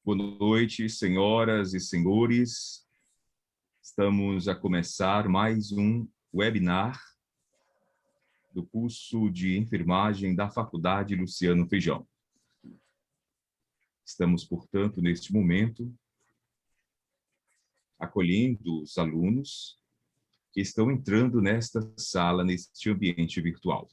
Boa noite, senhoras e senhores. Estamos a começar mais um webinar do curso de enfermagem da Faculdade Luciano Feijão. Estamos, portanto, neste momento, acolhendo os alunos que estão entrando nesta sala, neste ambiente virtual.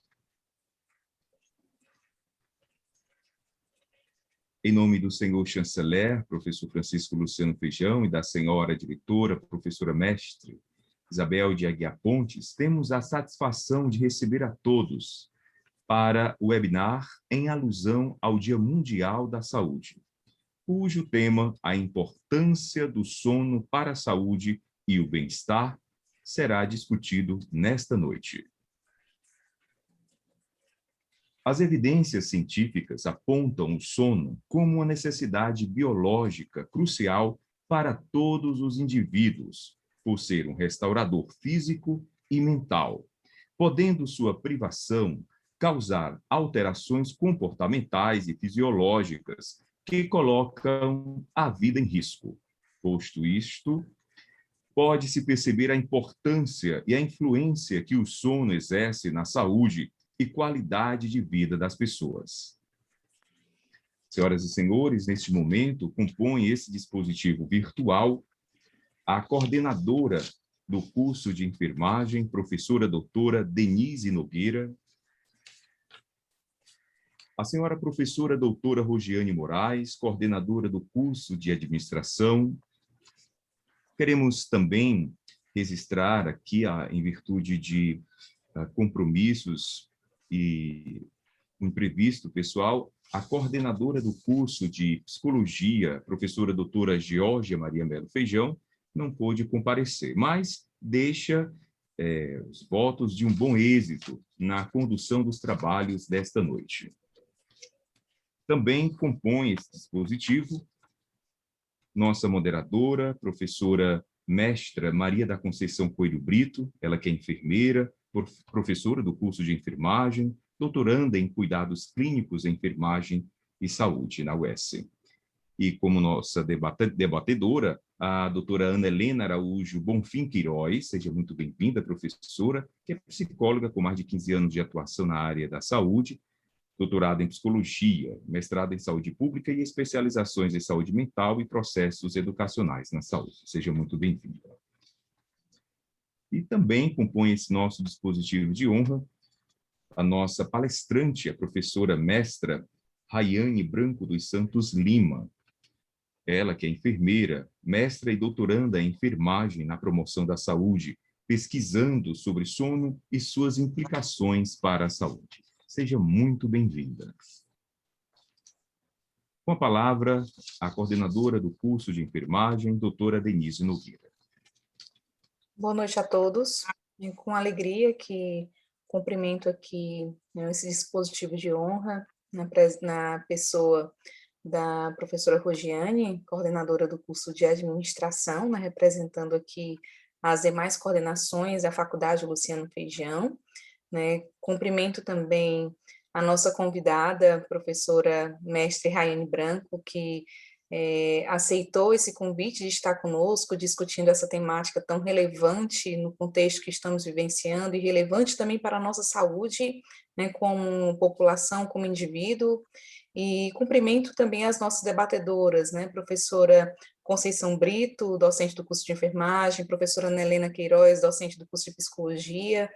Em nome do senhor chanceler, professor Francisco Luciano Feijão, e da senhora diretora, professora mestre Isabel de Aguiar Pontes, temos a satisfação de receber a todos para o webinar em alusão ao Dia Mundial da Saúde, cujo tema, a importância do sono para a saúde e o bem-estar, será discutido nesta noite. As evidências científicas apontam o sono como uma necessidade biológica crucial para todos os indivíduos, por ser um restaurador físico e mental, podendo sua privação causar alterações comportamentais e fisiológicas que colocam a vida em risco. Posto isto, pode-se perceber a importância e a influência que o sono exerce na saúde e qualidade de vida das pessoas. Senhoras e senhores, neste momento, compõe esse dispositivo virtual a coordenadora do curso de enfermagem, professora doutora Denise Nogueira, a senhora professora doutora Rosiane Moraes, coordenadora do curso de administração. Queremos também registrar aqui, em virtude de compromissos e um imprevisto pessoal, a coordenadora do curso de psicologia, professora doutora Geórgia Maria Melo Feijão, não pôde comparecer, mas deixa os votos de um bom êxito na condução dos trabalhos desta noite. Também compõe esse dispositivo nossa moderadora, professora mestra Maria da Conceição Coelho Brito, ela que é enfermeira, professora do curso de enfermagem, doutoranda em cuidados clínicos em enfermagem e saúde na UES. E como nossa debatedora, a doutora Ana Helena Araújo Bonfim Queiroz, seja muito bem-vinda, professora, que é psicóloga com mais de 15 anos de atuação na área da saúde, doutorado em psicologia, mestrado em saúde pública e especializações em saúde mental e processos educacionais na saúde. Seja muito bem-vinda. E também compõe esse nosso dispositivo de honra a nossa palestrante, a professora mestra Rayane Branco dos Santos Lima. Ela que é enfermeira, mestra e doutoranda em enfermagem na promoção da saúde, pesquisando sobre sono e suas implicações para a saúde. Seja muito bem-vinda. Com a palavra, a coordenadora do curso de enfermagem, doutora Denise Nogueira. Boa noite a todos. É com alegria que cumprimento aqui esse dispositivo de honra na pessoa da professora Rosiane, coordenadora do curso de administração, representando aqui as demais coordenações da Faculdade Luciano Feijão. Cumprimento também a nossa convidada, professora mestre Rayane Branco, que aceitou esse convite de estar conosco, discutindo essa temática tão relevante no contexto que estamos vivenciando e relevante também para a nossa saúde, como população, como indivíduo. E cumprimento também as nossas debatedoras, professora Conceição Brito, docente do curso de enfermagem, professora Ana Helena Queiroz, docente do curso de psicologia,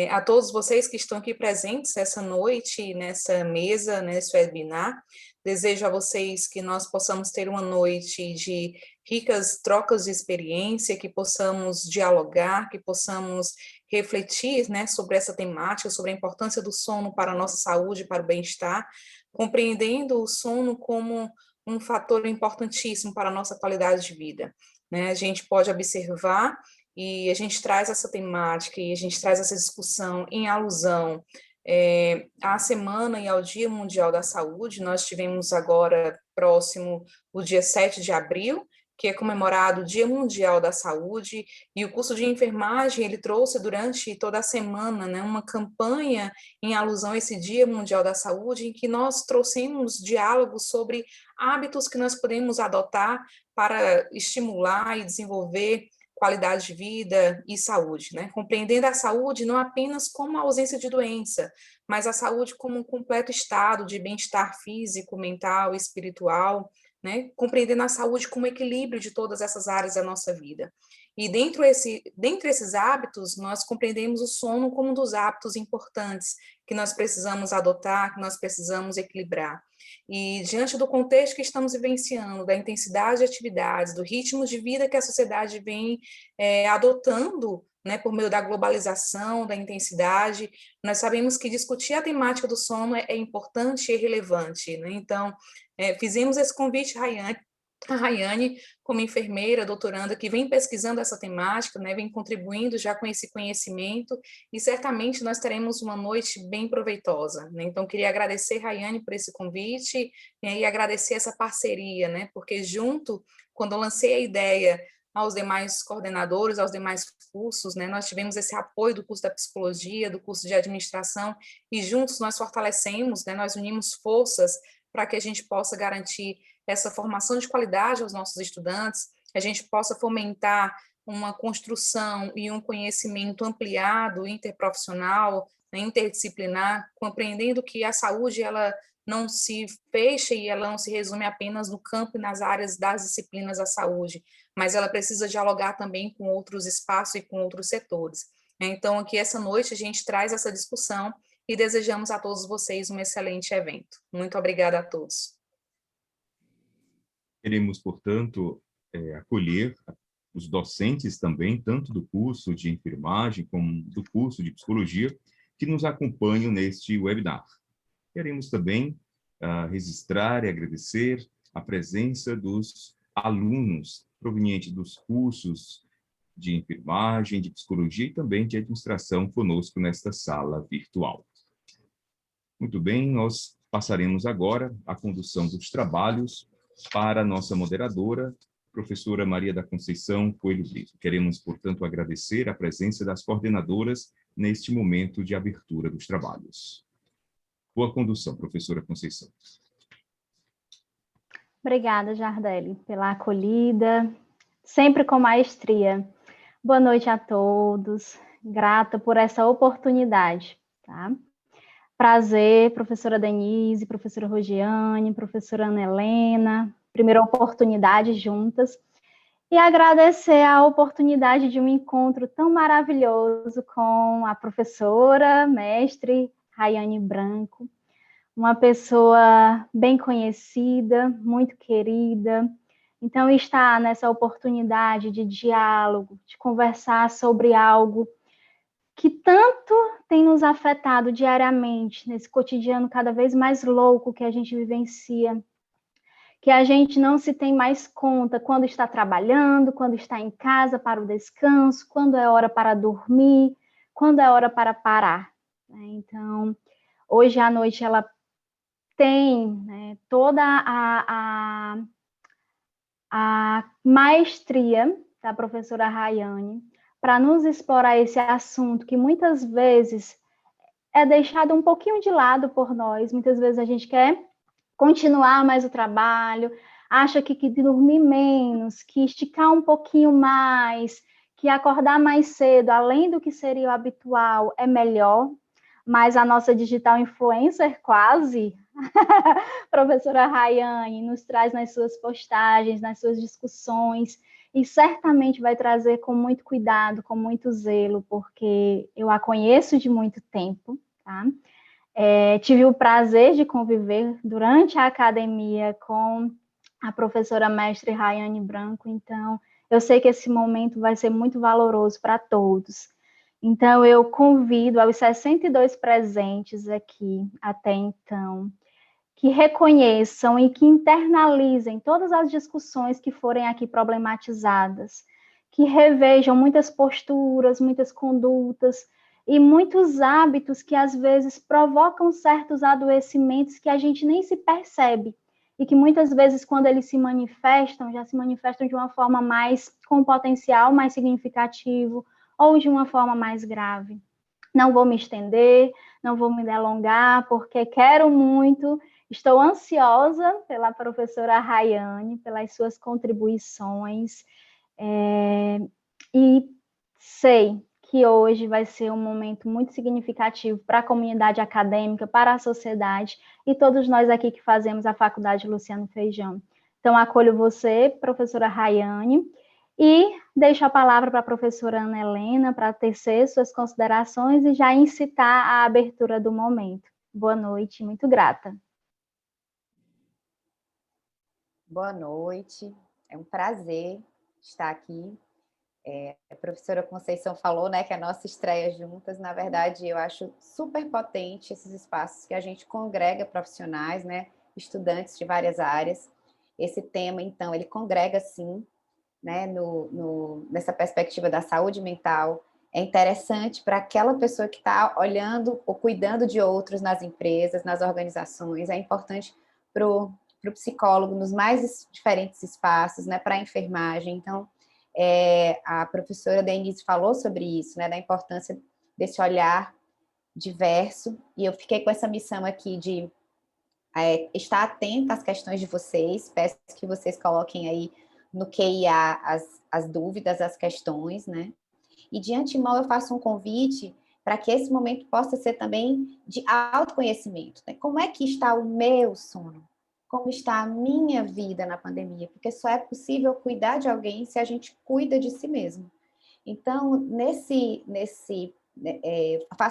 a todos vocês que estão aqui presentes essa noite, nessa mesa, nesse webinar. Desejo a vocês que nós possamos ter uma noite de ricas trocas de experiência, que possamos dialogar, que possamos refletir, sobre essa temática, sobre a importância do sono para a nossa saúde, para o bem-estar, compreendendo o sono como um fator importantíssimo para a nossa qualidade de vida. A gente pode observar e a gente traz essa temática e a gente traz essa discussão em alusão à Semana e ao Dia Mundial da Saúde. Nós tivemos agora próximo o dia 7 de abril, que é comemorado o Dia Mundial da Saúde, e o curso de enfermagem, ele trouxe durante toda a semana, né, uma campanha em alusão a esse Dia Mundial da Saúde, em que nós trouxemos diálogos sobre hábitos que nós podemos adotar para estimular e desenvolver qualidade de vida e saúde, né? Compreendendo a saúde não apenas como a ausência de doença, mas a saúde como um completo estado de bem-estar físico, mental e espiritual, né? Compreendendo a saúde como equilíbrio de todas essas áreas da nossa vida. E dentre esses hábitos, nós compreendemos o sono como um dos hábitos importantes que nós precisamos adotar, que nós precisamos equilibrar. E diante do contexto que estamos vivenciando, da intensidade de atividades, do ritmo de vida que a sociedade vem adotando, né, por meio da globalização, da intensidade, nós sabemos que discutir a temática do sono é importante e relevante, né? Então, fizemos esse convite, a Rayane, como enfermeira, doutoranda, que vem pesquisando essa temática, né, vem contribuindo já com esse conhecimento, e certamente nós teremos uma noite bem proveitosa, né? Então, queria agradecer, Rayane, por esse convite, e agradecer essa parceria, né? Porque junto, quando eu lancei a ideia aos demais coordenadores, aos demais cursos, né, nós tivemos esse apoio do curso da psicologia, do curso de administração, e juntos nós fortalecemos, né, nós unimos forças para que a gente possa garantir essa formação de qualidade aos nossos estudantes, a gente possa fomentar uma construção e um conhecimento ampliado, interprofissional, né, interdisciplinar, compreendendo que a saúde, ela não se fecha e ela não se resume apenas no campo e nas áreas das disciplinas da saúde, mas ela precisa dialogar também com outros espaços e com outros setores. Então, aqui essa noite a gente traz essa discussão e desejamos a todos vocês um excelente evento. Muito obrigada a todos. Queremos, portanto, acolher os docentes também, tanto do curso de enfermagem como do curso de psicologia, que nos acompanham neste webinar. Queremos também registrar e agradecer a presença dos alunos provenientes dos cursos de enfermagem, de psicologia e também de administração conosco nesta sala virtual. Muito bem, nós passaremos agora a condução dos trabalhos para a nossa moderadora, professora Maria da Conceição Coelho Brito. Queremos, portanto, agradecer a presença das coordenadoras neste momento de abertura dos trabalhos. Boa condução, professora Conceição. Obrigada, Jardelli, pela acolhida, sempre com maestria. Boa noite a todos, grata por essa oportunidade, tá? Prazer, professora Denise, professora Rogiane, professora Ana Helena, primeira oportunidade juntas, e agradecer a oportunidade de um encontro tão maravilhoso com a professora, mestre Rayane Branco, uma pessoa bem conhecida, muito querida. Então, estar nessa oportunidade de diálogo, de conversar sobre algo que tanto tem nos afetado diariamente, nesse cotidiano cada vez mais louco que a gente vivencia, que a gente não se tem mais conta quando está trabalhando, quando está em casa para o descanso, quando é hora para dormir, quando é hora para parar. Então, hoje à noite ela tem, né, toda a maestria da professora Rayane para nos explorar esse assunto que muitas vezes é deixado um pouquinho de lado por nós. Muitas vezes a gente quer continuar mais o trabalho, acha que dormir menos, que esticar um pouquinho mais, que acordar mais cedo, além do que seria o habitual, é melhor. Mas a nossa digital influencer quase, professora Rayane, nos traz nas suas postagens, nas suas discussões, e certamente vai trazer com muito cuidado, com muito zelo, porque eu a conheço de muito tempo, tá? Tive o prazer de conviver durante a academia com a professora mestre Rayane Branco, então eu sei que esse momento vai ser muito valoroso para todos. Então, eu convido aos 62 presentes aqui até então, que reconheçam e que internalizem todas as discussões que forem aqui problematizadas, que revejam muitas posturas, muitas condutas e muitos hábitos que às vezes provocam certos adoecimentos que a gente nem se percebe, e que muitas vezes, quando eles se manifestam, já se manifestam de uma forma mais, com um potencial mais significativo, ou de uma forma mais grave. Não vou me estender, não vou me delongar, porque quero muito, estou ansiosa pela professora Rayane, pelas suas contribuições, e sei que hoje vai ser um momento muito significativo para a comunidade acadêmica, para a sociedade e todos nós aqui que fazemos a Faculdade Luciano Feijão. Então, acolho você, professora Rayane, e deixo a palavra para a professora Ana Helena para tecer suas considerações e já incitar a abertura do momento. Boa noite, muito grata. Boa noite, é um prazer estar aqui. A professora Conceição falou, né, que a nossa estreia juntas, na verdade, eu acho super potente esses espaços que a gente congrega profissionais, né, estudantes de várias áreas. Esse tema, então, ele congrega, sim, né, nessa perspectiva da saúde mental. É interessante para aquela pessoa que está olhando ou cuidando de outros nas empresas, nas organizações. É importante para o psicólogo nos mais diferentes espaços, né, para a enfermagem. Então, a professora Denise falou sobre isso, né, da importância desse olhar diverso, e eu fiquei com essa missão aqui de estar atenta às questões de vocês. Peço que vocês coloquem aí no QIA as dúvidas, as questões, né? E de antemão eu faço um convite para que esse momento possa ser também de autoconhecimento, né? Como é que está o meu sono? Como está a minha vida na pandemia? Porque só é possível cuidar de alguém se a gente cuida de si mesmo. Então,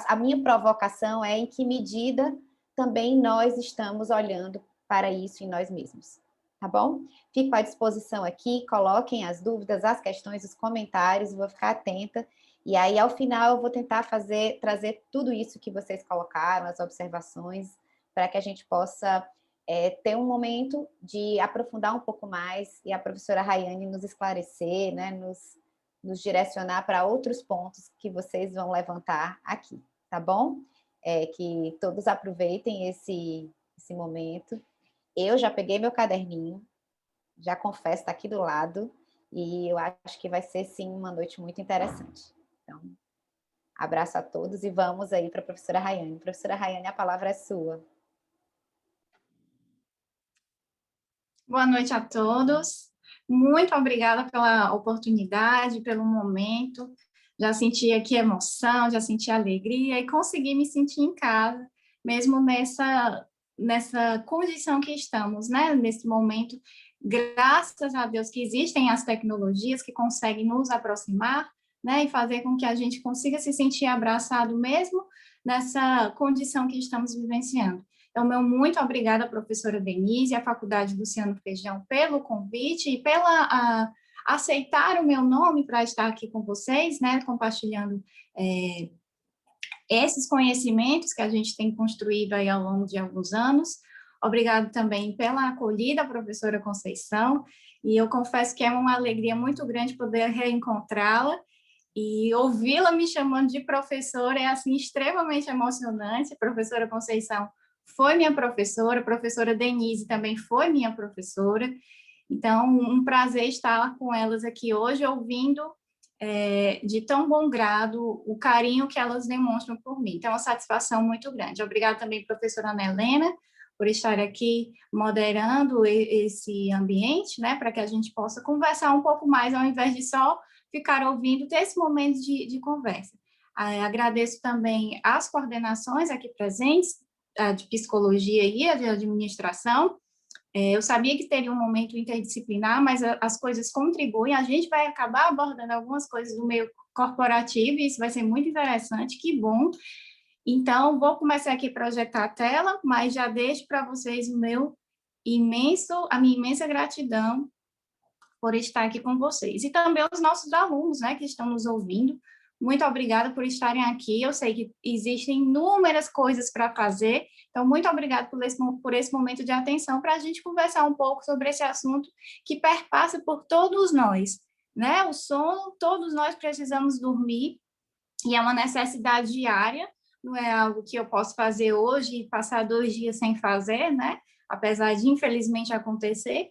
a minha provocação é em que medida também nós estamos olhando para isso em nós mesmos, tá bom? Fico à disposição aqui, coloquem as dúvidas, as questões, os comentários, vou ficar atenta, e aí ao final eu vou tentar trazer tudo isso que vocês colocaram, as observações, para que a gente possa ter um momento de aprofundar um pouco mais e a professora Rayane nos esclarecer, né, nos direcionar para outros pontos que vocês vão levantar aqui, tá bom? Que todos aproveitem esse momento. Eu já peguei meu caderninho, já confesso, está aqui do lado, e eu acho que vai ser, sim, uma noite muito interessante. Então, abraço a todos e vamos aí para a professora Rayane. Professora Rayane, a palavra é sua. Boa noite a todos. Muito obrigada pela oportunidade, pelo momento. Já senti aqui emoção, já senti alegria e consegui me sentir em casa, mesmo nessa condição que estamos, né? Nesse momento, graças a Deus que existem as tecnologias que conseguem nos aproximar, né? E fazer com que a gente consiga se sentir abraçado mesmo nessa condição que estamos vivenciando. Então, meu muito obrigada, professora Denise, à Faculdade Luciano Feijão, pelo convite e pela aceitar o meu nome para estar aqui com vocês, né, compartilhando esses conhecimentos que a gente tem construído aí ao longo de alguns anos. Obrigado também pela acolhida, professora Conceição, e eu confesso que é uma alegria muito grande poder reencontrá-la, e ouvi-la me chamando de professora é, assim, extremamente emocionante. A professora Conceição foi minha professora, a professora Denise também foi minha professora, então um prazer estar com elas aqui hoje, ouvindo de tão bom grado o carinho que elas demonstram por mim. Então, é uma satisfação muito grande. Obrigada também, professora Ana Helena, por estar aqui moderando esse ambiente, né, para que a gente possa conversar um pouco mais, ao invés de só ficar ouvindo, ter esse momento de conversa. Agradeço também as coordenações aqui presentes, a de psicologia e a de administração. Eu sabia que teria um momento interdisciplinar, mas as coisas contribuem, a gente vai acabar abordando algumas coisas do meio corporativo, e isso vai ser muito interessante, que bom. Então, vou começar aqui a projetar a tela, mas já deixo para vocês a minha imensa gratidão por estar aqui com vocês. E também os nossos alunos, né, que estão nos ouvindo. Muito obrigada por estarem aqui. Eu sei que existem inúmeras coisas para fazer, então muito obrigada por esse momento de atenção para a gente conversar um pouco sobre esse assunto que perpassa por todos nós, né? O sono, todos nós precisamos dormir, e é uma necessidade diária, não é algo que eu posso fazer hoje e passar 2 dias sem fazer, né? apesar de, infelizmente, acontecer,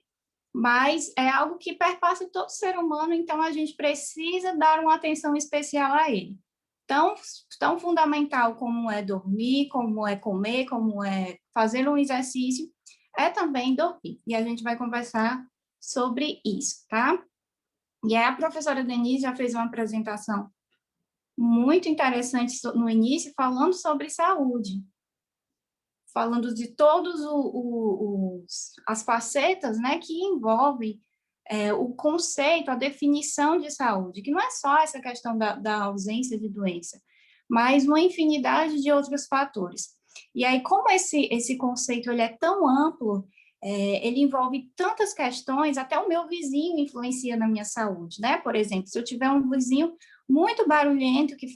mas é algo que perpassa todo ser humano, então a gente precisa dar uma atenção especial a ele. Tão fundamental como é dormir, como é comer, como é fazer um exercício, é também dormir. E a gente vai conversar sobre isso, tá? E aí a professora Denise já fez uma apresentação muito interessante no início, falando sobre saúde, falando de todos as facetas, né, que envolvem o conceito, a definição de saúde, que não é só essa questão da ausência de doença, mas uma infinidade de outros fatores. E aí, como esse conceito ele é tão amplo, ele envolve tantas questões, até o meu vizinho influencia na minha saúde, né? Por exemplo, se eu tiver um vizinho muito barulhento, que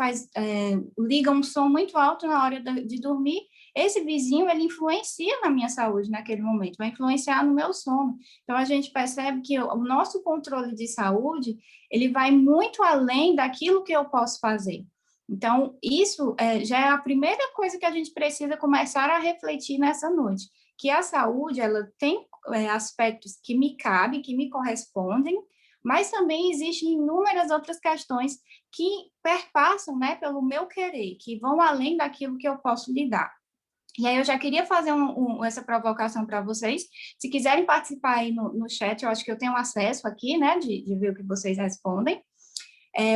liga um som muito alto na hora de dormir, esse vizinho, ele influencia na minha saúde naquele momento, vai influenciar no meu sono. Então, a gente percebe que o nosso controle de saúde, ele vai muito além daquilo que eu posso fazer. Então, isso já é a primeira coisa que a gente precisa começar a refletir nessa noite, que a saúde, ela tem aspectos que me cabem, que me correspondem, mas também existem inúmeras outras questões que perpassam, né, pelo meu querer, que vão além daquilo que eu posso lidar. E aí eu já queria fazer essa provocação para vocês. Se quiserem participar aí no chat, eu acho que eu tenho acesso aqui, né, de ver o que vocês respondem.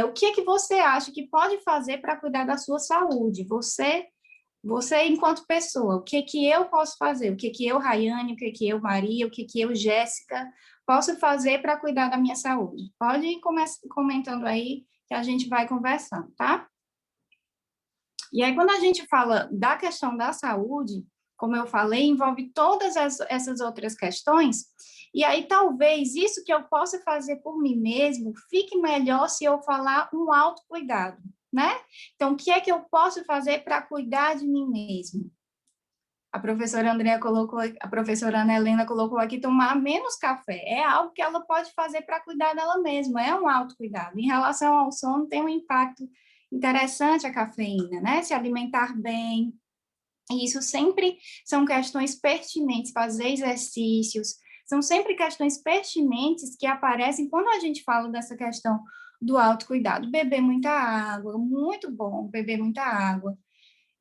O que é que você acha que pode fazer para cuidar da sua saúde? Você enquanto pessoa, o que é que eu posso fazer? O que é que eu, Rayane, o que é que eu, Maria, o que é que eu, Jéssica, posso fazer para cuidar da minha saúde? Pode ir comentando aí, que a gente vai conversando, tá? E aí, quando a gente fala da questão da saúde, como eu falei, envolve todas essas outras questões, e aí talvez isso que eu possa fazer por mim mesmo fique melhor se eu falar um autocuidado, né? Então, o que é que eu posso fazer para cuidar de mim mesmo? A professora a professora Ana Helena colocou aqui, tomar menos café. É algo que ela pode fazer para cuidar dela mesma, é um autocuidado. Em relação ao sono, tem um impacto interessante a cafeína, né? Se alimentar bem. E isso sempre são questões pertinentes, fazer exercícios, são sempre questões pertinentes que aparecem quando a gente fala dessa questão do autocuidado. Beber muita água, muito bom beber muita água.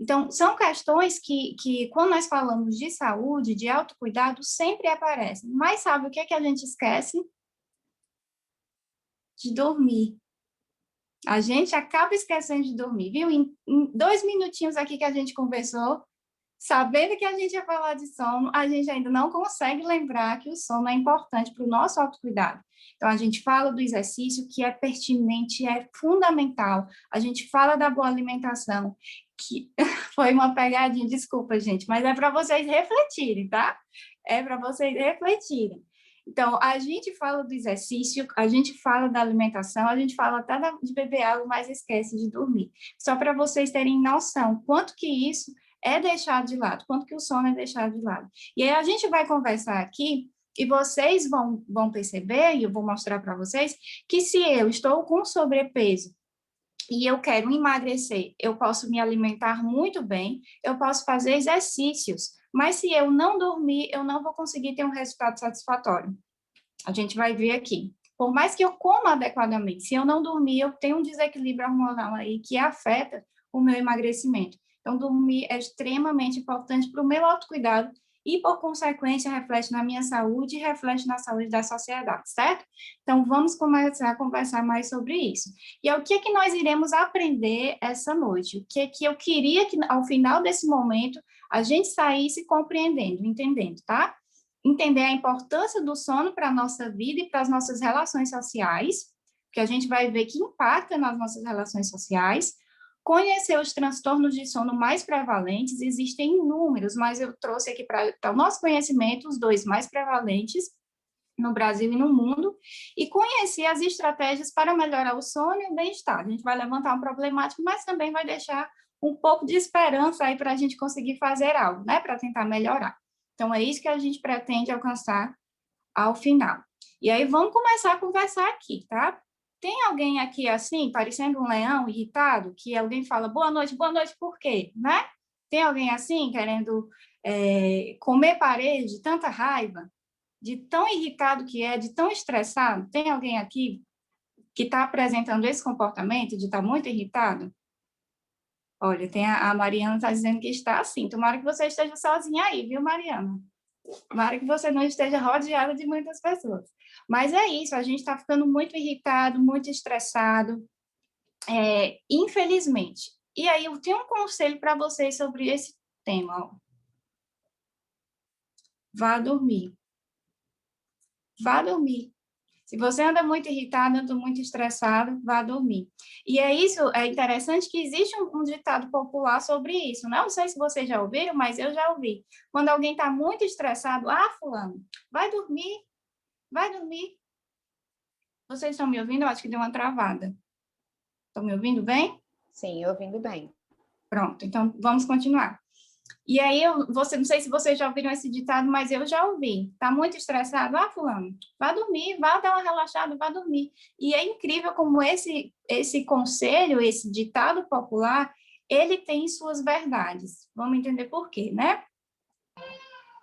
Então, são questões que quando nós falamos de saúde, de autocuidado, sempre aparecem. Mas sabe o que é que a gente esquece? De dormir. A gente acaba esquecendo de dormir, viu? Em 2 minutinhos aqui que a gente conversou, sabendo que a gente ia falar de sono, a gente ainda não consegue lembrar que o sono é importante para o nosso autocuidado. Então, a gente fala do exercício, que é pertinente, é fundamental. A gente fala da boa alimentação, que foi uma pegadinha, desculpa, gente, mas é para vocês refletirem, tá? É para vocês refletirem. Então, a gente fala do exercício, a gente fala da alimentação, a gente fala até de beber água, mas esquece de dormir. Só para vocês terem noção quanto que isso é deixado de lado, quanto que o sono é deixado de lado. E aí a gente vai conversar aqui e vocês vão perceber, e eu vou mostrar para vocês, que se eu estou com sobrepeso e eu quero emagrecer, eu posso me alimentar muito bem, eu posso fazer exercícios, mas se eu não dormir, eu não vou conseguir ter um resultado satisfatório. A gente vai ver aqui. Por mais que eu coma adequadamente, se eu não dormir, eu tenho um desequilíbrio hormonal aí que afeta o meu emagrecimento. Então, dormir é extremamente importante para o meu autocuidado e, por consequência, reflete na minha saúde e reflete na saúde da sociedade, certo? Então, vamos começar a conversar mais sobre isso. E é o que é que nós iremos aprender essa noite? O que é que eu queria que, ao final desse momento, a gente saísse compreendendo, entendendo, tá? Entender a importância do sono para a nossa vida e para as nossas relações sociais, que a gente vai ver que impacta nas nossas relações sociais. Conhecer os transtornos de sono mais prevalentes, existem inúmeros, mas eu trouxe aqui para o nosso conhecimento os 2 mais prevalentes no Brasil e no mundo, e conhecer as estratégias para melhorar o sono e o bem-estar. A gente vai levantar um problemático, mas também vai deixar um pouco de esperança aí para a gente conseguir fazer algo, né, para tentar melhorar. Então, é isso que a gente pretende alcançar ao final. E aí, vamos começar a conversar aqui, tá? Tem alguém aqui assim, parecendo um leão irritado, que alguém fala boa noite, por quê? Né? Tem alguém assim, querendo comer parede, de tanta raiva, de tão irritado que é, de tão estressado? Tem alguém aqui que está apresentando esse comportamento de estar muito irritado? Olha, tem a Mariana está dizendo que está assim. Tomara que você esteja sozinha aí, viu, Mariana? Tomara que você não esteja rodeada de muitas pessoas. Mas é isso, a gente está ficando muito irritado, muito estressado, infelizmente. E aí eu tenho um conselho para vocês sobre esse tema. Ó. Vá dormir. Vá dormir. Se você anda muito irritado, anda muito estressado, vá dormir. E é interessante que existe um ditado popular sobre isso. Não sei se vocês já ouviram, mas eu já ouvi. Quando alguém está muito estressado, fulano, vai dormir, vai dormir. Vocês estão me ouvindo? Eu acho que deu uma travada. Estão me ouvindo bem? Sim, ouvindo bem. Pronto, então vamos continuar. E aí, não sei se vocês já ouviram esse ditado, mas eu já ouvi. Está muito estressado? Fulano, vá dormir, vá dar uma relaxada, vá dormir. E é incrível como esse conselho, esse ditado popular, ele tem suas verdades. Vamos entender por quê, né?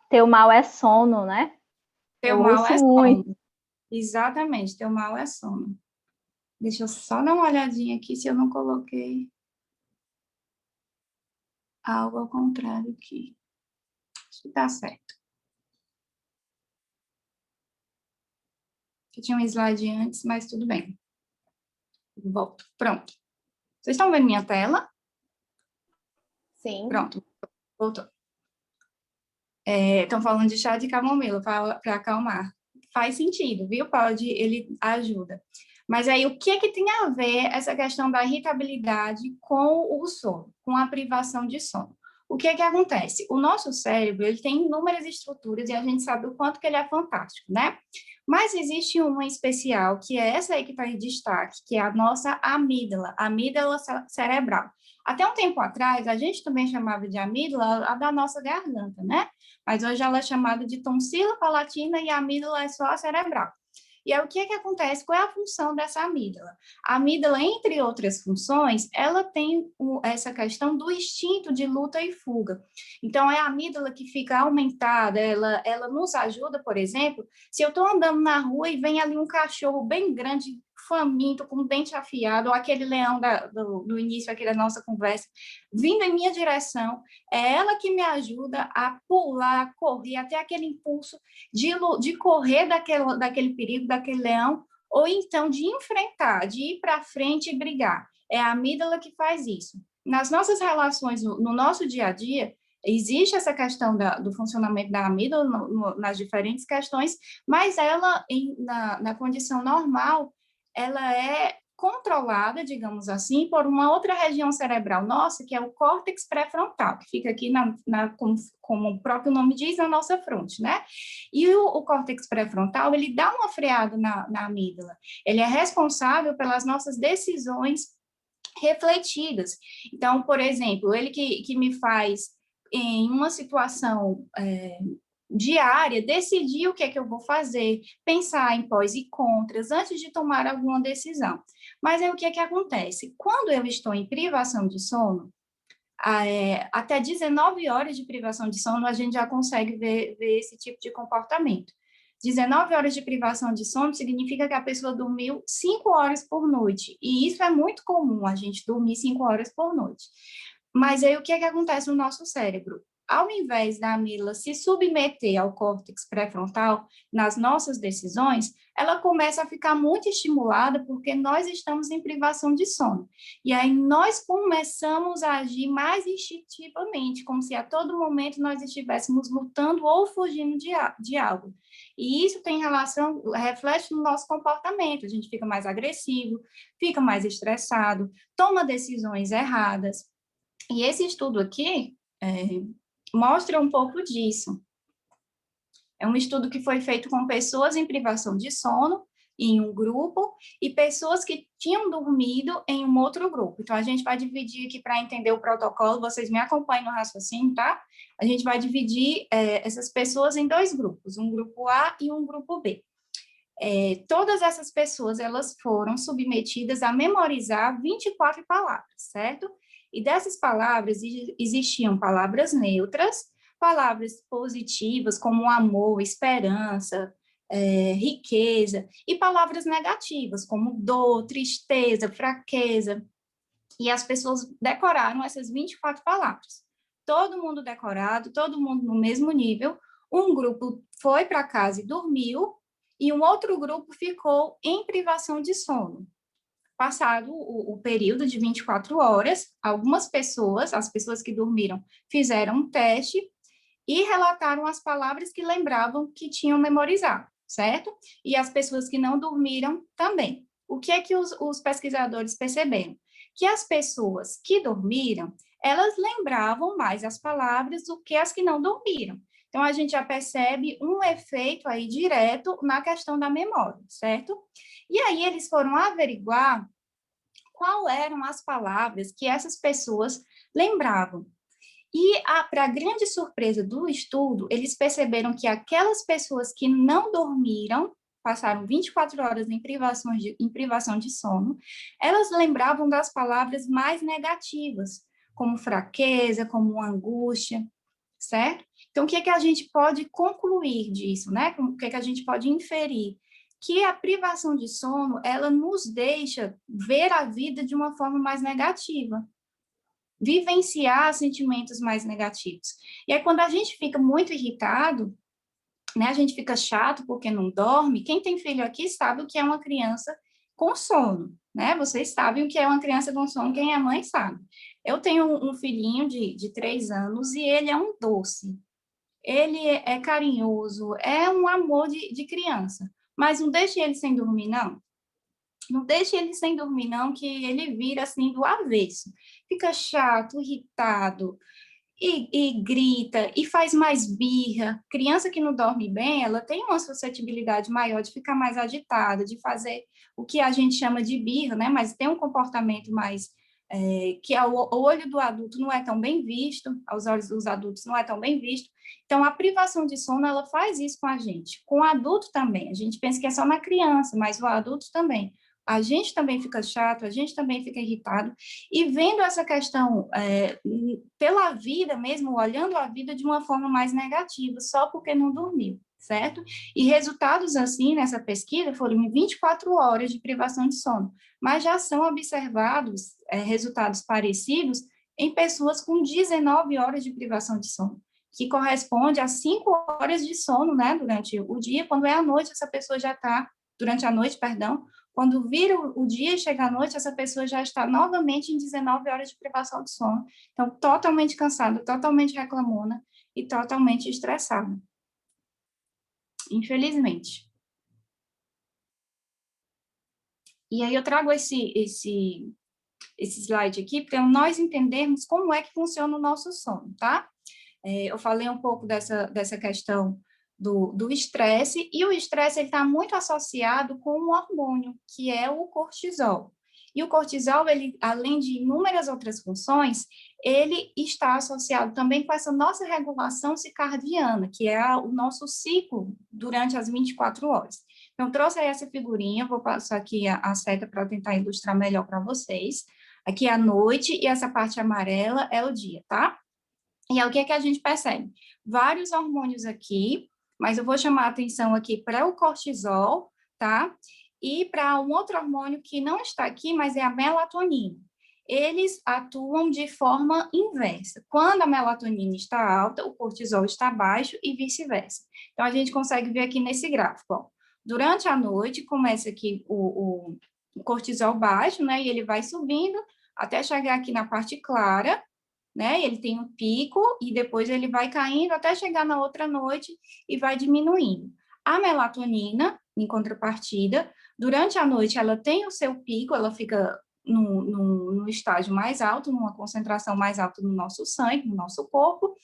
Teu mal é sono, né? Teu mal é sono. Exatamente, teu mal é sono. Deixa eu só dar uma olhadinha aqui se eu não coloquei algo ao contrário aqui. Acho que tá certo. Eu tinha um slide antes, mas tudo bem. Volto. Pronto. Vocês estão vendo minha tela? Sim. Pronto. Voltou. Estão falando de chá de camomila para acalmar. Faz sentido, viu? Ele ajuda. Mas aí, o que tem a ver essa questão da irritabilidade com o sono, com a privação de sono? O que acontece? O nosso cérebro, ele tem inúmeras estruturas e a gente sabe o quanto que ele é fantástico, né? Mas existe uma especial, que é essa aí que está em destaque, que é a nossa amígdala, cerebral. Até um tempo atrás, a gente também chamava de amígdala a da nossa garganta, né? Mas hoje ela é chamada de tonsila palatina e a amígdala é só a cerebral. E aí, o que acontece? Qual é a função dessa amígdala? A amígdala, entre outras funções, ela tem essa questão do instinto de luta e fuga. Então, é a amígdala que fica aumentada, ela nos ajuda, por exemplo, se eu estou andando na rua e vem ali um cachorro bem grande, faminto, com o dente afiado, ou aquele leão do início aqui da nossa conversa, vindo em minha direção, é ela que me ajuda a pular, correr, até aquele impulso de correr daquele perigo, daquele leão, ou então de enfrentar, de ir para frente e brigar. É a amígdala que faz isso. Nas nossas relações, no nosso dia a dia, existe essa questão do funcionamento da amígdala nas diferentes questões, mas ela, na condição normal, ela é controlada, digamos assim, por uma outra região cerebral nossa, que é o córtex pré-frontal, que fica aqui, como o próprio nome diz, na nossa fronte, né? E o córtex pré-frontal, ele dá uma freada na amígdala. Ele é responsável pelas nossas decisões refletidas. Então, por exemplo, ele que me faz, em uma situação diária, decidir o que é que eu vou fazer, pensar em pós e contras antes de tomar alguma decisão. Mas aí o que é que acontece? Quando eu estou em privação de sono, até 19 horas de privação de sono, a gente já consegue ver esse tipo de comportamento. 19 horas de privação de sono significa que a pessoa dormiu 5 horas por noite, e isso é muito comum, a gente dormir 5 horas por noite. Mas aí o que é que acontece no nosso cérebro? Ao invés da amígdala se submeter ao córtex pré-frontal nas nossas decisões, ela começa a ficar muito estimulada porque nós estamos em privação de sono. E aí nós começamos a agir mais instintivamente, como se a todo momento nós estivéssemos lutando ou fugindo de algo. E isso tem relação, reflete no nosso comportamento. A gente fica mais agressivo, fica mais estressado, toma decisões erradas. E esse estudo aqui mostra um pouco disso. É um estudo que foi feito com pessoas em privação de sono, em um grupo, e pessoas que tinham dormido em um outro grupo. Então, a gente vai dividir aqui para entender o protocolo, vocês me acompanhem no raciocínio, tá? A gente vai dividir essas pessoas em 2 grupos, um grupo A e um grupo B. Todas essas pessoas, elas foram submetidas a memorizar 24 palavras, certo? E dessas palavras existiam palavras neutras, palavras positivas como amor, esperança, riqueza, e palavras negativas como dor, tristeza, fraqueza. E as pessoas decoraram essas 24 palavras. Todo mundo decorado, todo mundo no mesmo nível. Um grupo foi para casa e dormiu, e um outro grupo ficou em privação de sono. Passado o período de 24 horas, algumas pessoas, as pessoas que dormiram, fizeram um teste e relataram as palavras que lembravam que tinham memorizado, certo? E as pessoas que não dormiram também. O que é que os pesquisadores perceberam? Que as pessoas que dormiram, elas lembravam mais as palavras do que as que não dormiram. Então, a gente já percebe um efeito aí direto na questão da memória, certo? E aí, eles foram averiguar quais eram as palavras que essas pessoas lembravam. E, para grande surpresa do estudo, eles perceberam que aquelas pessoas que não dormiram, passaram 24 horas em privação de sono, elas lembravam das palavras mais negativas, como fraqueza, como angústia, certo? Então, o que é que a gente pode concluir disso, né? O que é que a gente pode inferir? Que a privação de sono, ela nos deixa ver a vida de uma forma mais negativa, vivenciar sentimentos mais negativos. E aí, quando a gente fica muito irritado, né, a gente fica chato porque não dorme, quem tem filho aqui sabe o que é uma criança com sono, né? Vocês sabem o que é uma criança com sono, quem é mãe sabe. Eu tenho um filhinho de 3 anos e ele é um doce. Ele é carinhoso, é um amor de criança. Mas não deixe ele sem dormir, não. Não deixe ele sem dormir, não, que ele vira assim do avesso. Fica chato, irritado, e grita, e faz mais birra. Criança que não dorme bem, ela tem uma suscetibilidade maior de ficar mais agitada, de fazer o que a gente chama de birra, né? Mas tem um comportamento mais... que ao olho do adulto não é tão bem visto, aos olhos dos adultos não é tão bem visto. Então, a privação de sono, ela faz isso com a gente. Com o adulto também. A gente pensa que é só na criança, mas o adulto também. A gente também fica chato, a gente também fica irritado, e vendo essa questão pela vida mesmo, olhando a vida de uma forma mais negativa, só porque não dormiu, certo? E resultados assim, nessa pesquisa, foram em 24 horas de privação de sono, mas já são observados resultados parecidos em pessoas com 19 horas de privação de sono, que corresponde a 5 horas de sono, né, durante o dia. Quando é à noite, essa pessoa já está, durante a noite, perdão, quando vira o dia e chega à noite, essa pessoa já está novamente em 19 horas de privação de sono. Então, totalmente cansada, totalmente reclamona e totalmente estressada. Infelizmente. E aí eu trago esse slide aqui para nós entendermos como é que funciona o nosso sono, tá? Eu falei um pouco dessa questão do estresse, e o estresse está muito associado com um hormônio, que é o cortisol. E o cortisol, ele, além de inúmeras outras funções, ele está associado também com essa nossa regulação circadiana, que é o nosso ciclo durante as 24 horas. Então, trouxe aí essa figurinha, vou passar aqui a seta para tentar ilustrar melhor para vocês. Aqui é a noite, e essa parte amarela é o dia, tá? E aí, o que é que a gente percebe? Vários hormônios aqui, mas eu vou chamar a atenção aqui para o cortisol, tá? E para um outro hormônio que não está aqui, mas é a melatonina. Eles atuam de forma inversa. Quando a melatonina está alta, o cortisol está baixo e vice-versa. Então, a gente consegue ver aqui nesse gráfico, ó. Durante a noite, começa aqui o cortisol baixo, né? E ele vai subindo até chegar aqui na parte clara, né? Ele tem um pico e depois ele vai caindo até chegar na outra noite e vai diminuindo. A melatonina, em contrapartida, durante a noite ela tem o seu pico, ela fica no estágio mais alto, numa concentração mais alta no nosso sangue, no nosso corpo,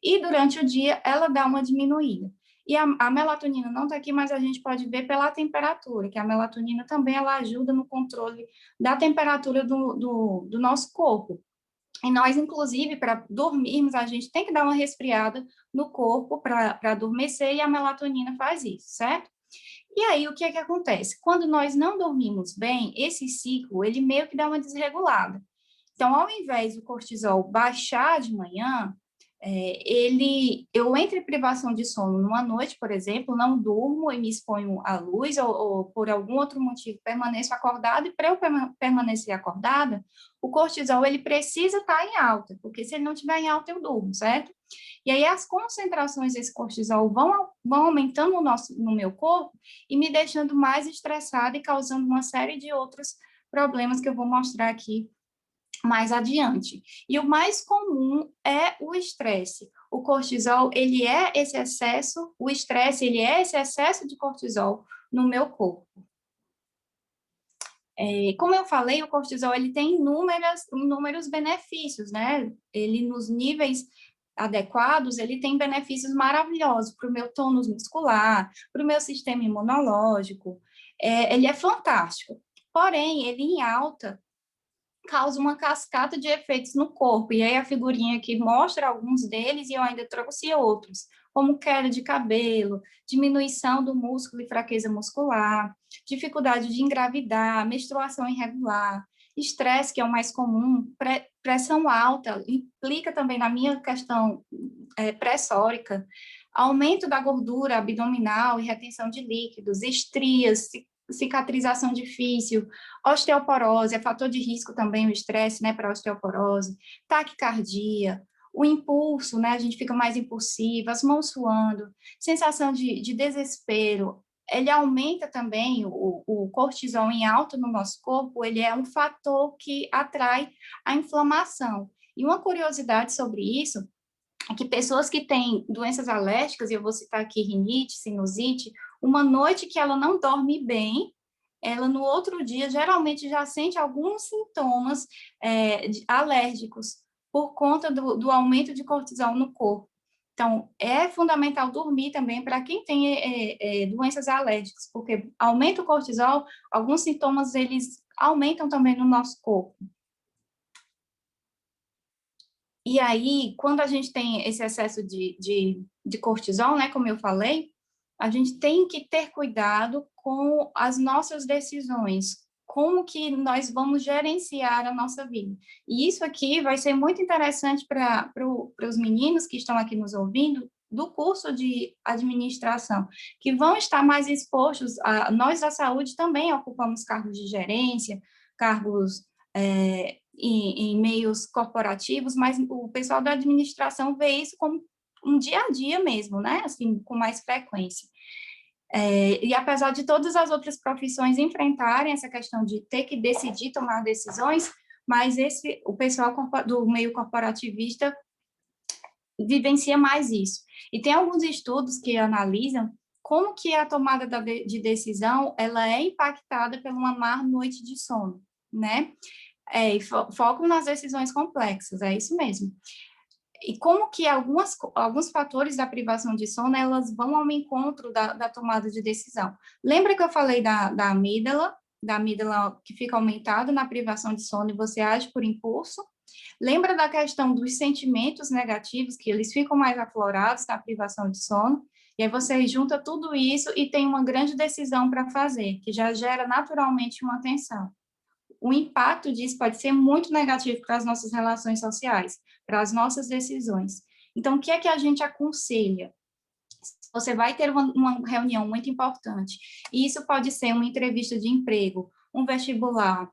e durante o dia ela dá uma diminuída. E a melatonina não está aqui, mas a gente pode ver pela temperatura, que a melatonina também ela ajuda no controle da temperatura do nosso corpo. E nós, inclusive, para dormirmos, a gente tem que dar uma resfriada no corpo para adormecer, e a melatonina faz isso, certo? E aí, o que é que acontece? Quando nós não dormimos bem, esse ciclo, ele meio que dá uma desregulada. Então, ao invés do cortisol baixar de manhã, Eu entre privação de sono numa noite, por exemplo, não durmo e me exponho à luz, ou por algum outro motivo permaneço acordada, e para eu permanecer acordada, o cortisol ele precisa estar em alta, porque se ele não estiver em alta, eu durmo, certo? E aí as concentrações desse cortisol vão aumentando no meu corpo e me deixando mais estressada e causando uma série de outros problemas que eu vou mostrar aqui mais adiante. E o mais comum é o estresse. O cortisol, ele é esse excesso, o estresse, ele é esse excesso de cortisol no meu corpo. Como eu falei, o cortisol, ele tem inúmeros benefícios, né? Ele, nos níveis adequados, ele tem benefícios maravilhosos para o meu tônus muscular, para o meu sistema imunológico. Ele é fantástico. Porém, ele em alta causa uma cascata de efeitos no corpo. E aí a figurinha aqui mostra alguns deles e eu ainda trouxe outros, como queda de cabelo, diminuição do músculo e fraqueza muscular, dificuldade de engravidar, menstruação irregular, estresse, que é o mais comum, pressão alta, implica também na minha questão pressórica, aumento da gordura abdominal e retenção de líquidos, estrias, cicatrização difícil, osteoporose, é fator de risco também o estresse, né, para osteoporose, taquicardia, o impulso, né, a gente fica mais impulsiva, as mãos suando, sensação de desespero, ele aumenta também o cortisol em alta no nosso corpo, ele é um fator que atrai a inflamação. E uma curiosidade sobre isso é que pessoas que têm doenças alérgicas, e eu vou citar aqui rinite, sinusite, uma noite que ela não dorme bem, ela no outro dia geralmente já sente alguns sintomas alérgicos por conta do aumento de cortisol no corpo. Então, é fundamental dormir também para quem tem doenças alérgicas, porque aumenta o cortisol, alguns sintomas eles aumentam também no nosso corpo. E aí, quando a gente tem esse excesso de cortisol, né, como eu falei, a gente tem que ter cuidado com as nossas decisões, como que nós vamos gerenciar a nossa vida. E isso aqui vai ser muito interessante para os meninos que estão aqui nos ouvindo, do curso de administração, que vão estar mais expostos nós da saúde também ocupamos cargos de gerência, cargos em meios corporativos, mas o pessoal da administração vê isso como um dia a dia mesmo, né? Assim, com mais frequência. E apesar de todas as outras profissões enfrentarem essa questão de ter que decidir, tomar decisões, mas o pessoal do meio corporativista vivencia mais isso. E tem alguns estudos que analisam como que a tomada de decisão ela é impactada por uma má noite de sono, né? E focam nas decisões complexas, é isso mesmo. E como que alguns fatores da privação de sono, elas vão ao encontro da tomada de decisão. Lembra que eu falei da amígdala que fica aumentada na privação de sono e você age por impulso? Lembra da questão dos sentimentos negativos, que eles ficam mais aflorados na privação de sono? E aí você junta tudo isso e tem uma grande decisão para fazer, que já gera naturalmente uma tensão. O impacto disso pode ser muito negativo para as nossas relações sociais, para as nossas decisões. Então, o que é que a gente aconselha? Você vai ter uma reunião muito importante, e isso pode ser uma entrevista de emprego, um vestibular,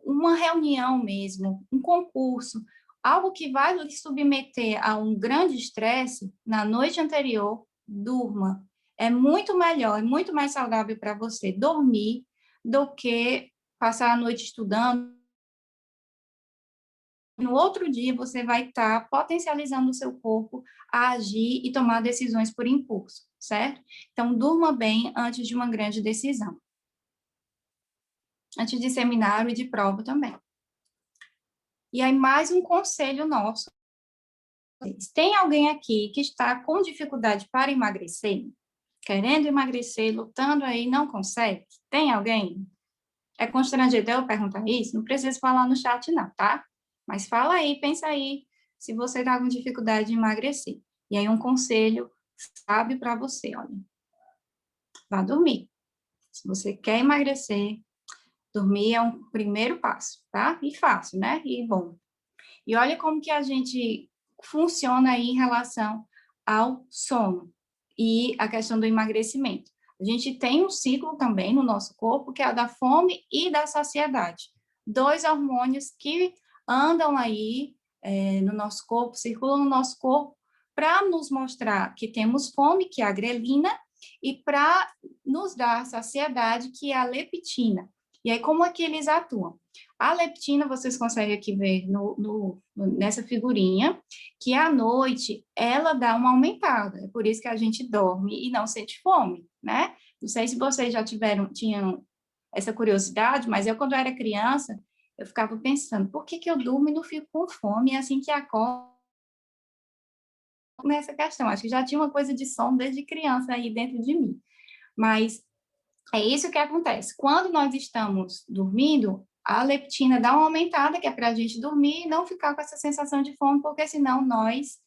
uma reunião mesmo, um concurso, algo que vai lhe submeter a um grande estresse na noite anterior, durma. É muito melhor, é muito mais saudável para você dormir do que passar a noite estudando. No outro dia, você vai estar potencializando o seu corpo a agir e tomar decisões por impulso, certo? Então, durma bem antes de uma grande decisão. Antes de seminário e de prova também. E aí, mais um conselho nosso. Tem alguém aqui que está com dificuldade para emagrecer? Querendo emagrecer, lutando aí, não consegue? Tem alguém? É constrangedor eu perguntar isso? Não precisa falar no chat não, tá? Mas fala aí, pensa aí, se você está com dificuldade de emagrecer. E aí um conselho sábio para você, olha. Vá dormir. Se você quer emagrecer, dormir é um primeiro passo, tá? E fácil, né? E bom. E olha como que a gente funciona aí em relação ao sono e a questão do emagrecimento. A gente tem um ciclo também no nosso corpo, que é a da fome e da saciedade. 2 hormônios que andam aí no nosso corpo, circulam no nosso corpo, para nos mostrar que temos fome, que é a grelina, e para nos dar saciedade, que é a leptina. E aí, como é que eles atuam? A leptina, vocês conseguem aqui ver nessa figurinha, que à noite ela dá uma aumentada, é por isso que a gente dorme e não sente fome, né? Não sei se vocês já tinham essa curiosidade, mas eu, quando era criança, eu ficava pensando, por que eu durmo e não fico com fome? E assim que acordo, nessa questão, acho que já tinha uma coisa de sono desde criança aí dentro de mim. Mas é isso que acontece. Quando nós estamos dormindo, a leptina dá uma aumentada, que é para a gente dormir e não ficar com essa sensação de fome, porque senão nós